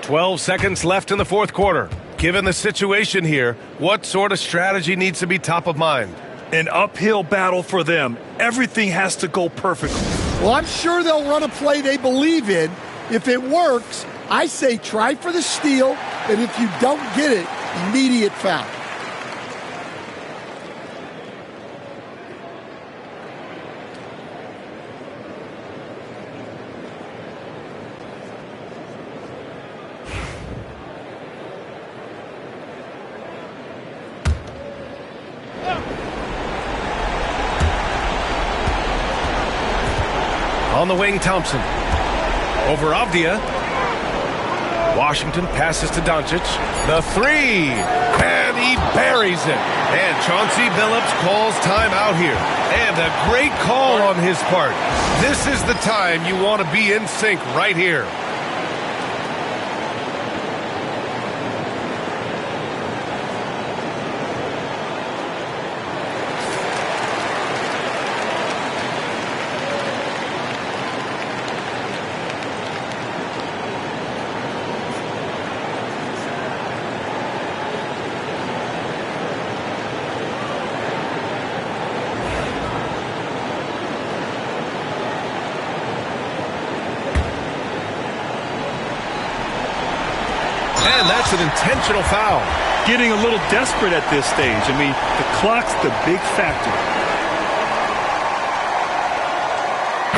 12 seconds left in the fourth quarter. Given the situation here, what sort of strategy needs to be top of mind? An uphill battle for them. Everything has to go perfectly. Well, I'm sure they'll run a play they believe in. If it works, I say try for the steal, and if you don't get it, immediate foul. On the wing, Thompson. Over Avdia. Washington passes to Doncic. The three. And he buries it. And Chauncey Billups calls timeout here. And a great call on his part. This is the time you want to be in sync right here. And that's an intentional foul. Getting a little desperate at this stage. I mean, the clock's the big factor.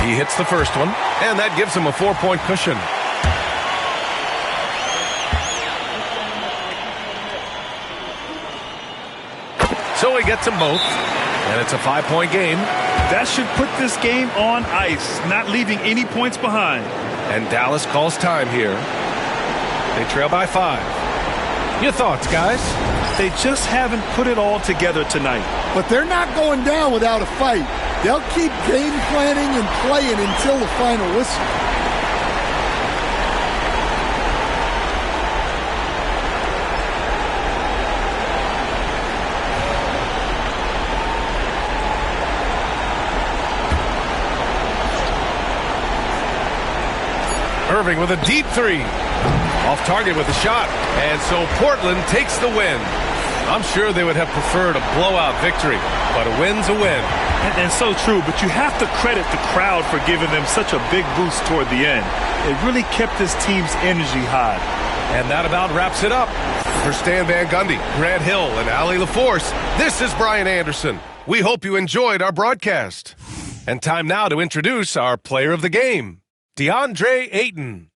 He hits the first one, and that gives him a 4-point cushion. So he gets them both, and it's a 5-point game. That should put this game on ice, not leaving any points behind. And Dallas calls time here. They trail by 5. Your thoughts, guys? They just haven't put it all together tonight. But they're not going down without a fight. They'll keep game planning and playing until the final whistle. Irving with a deep three. Off target with a shot. And so Portland takes the win. I'm sure they would have preferred a blowout victory, but a win's a win. And so true, but you have to credit the crowd for giving them such a big boost toward the end. It really kept this team's energy high. And that about wraps it up. For Stan Van Gundy, Grant Hill, and Allie LaForce, this is Brian Anderson. We hope you enjoyed our broadcast. And time now to introduce our player of the game, DeAndre Ayton.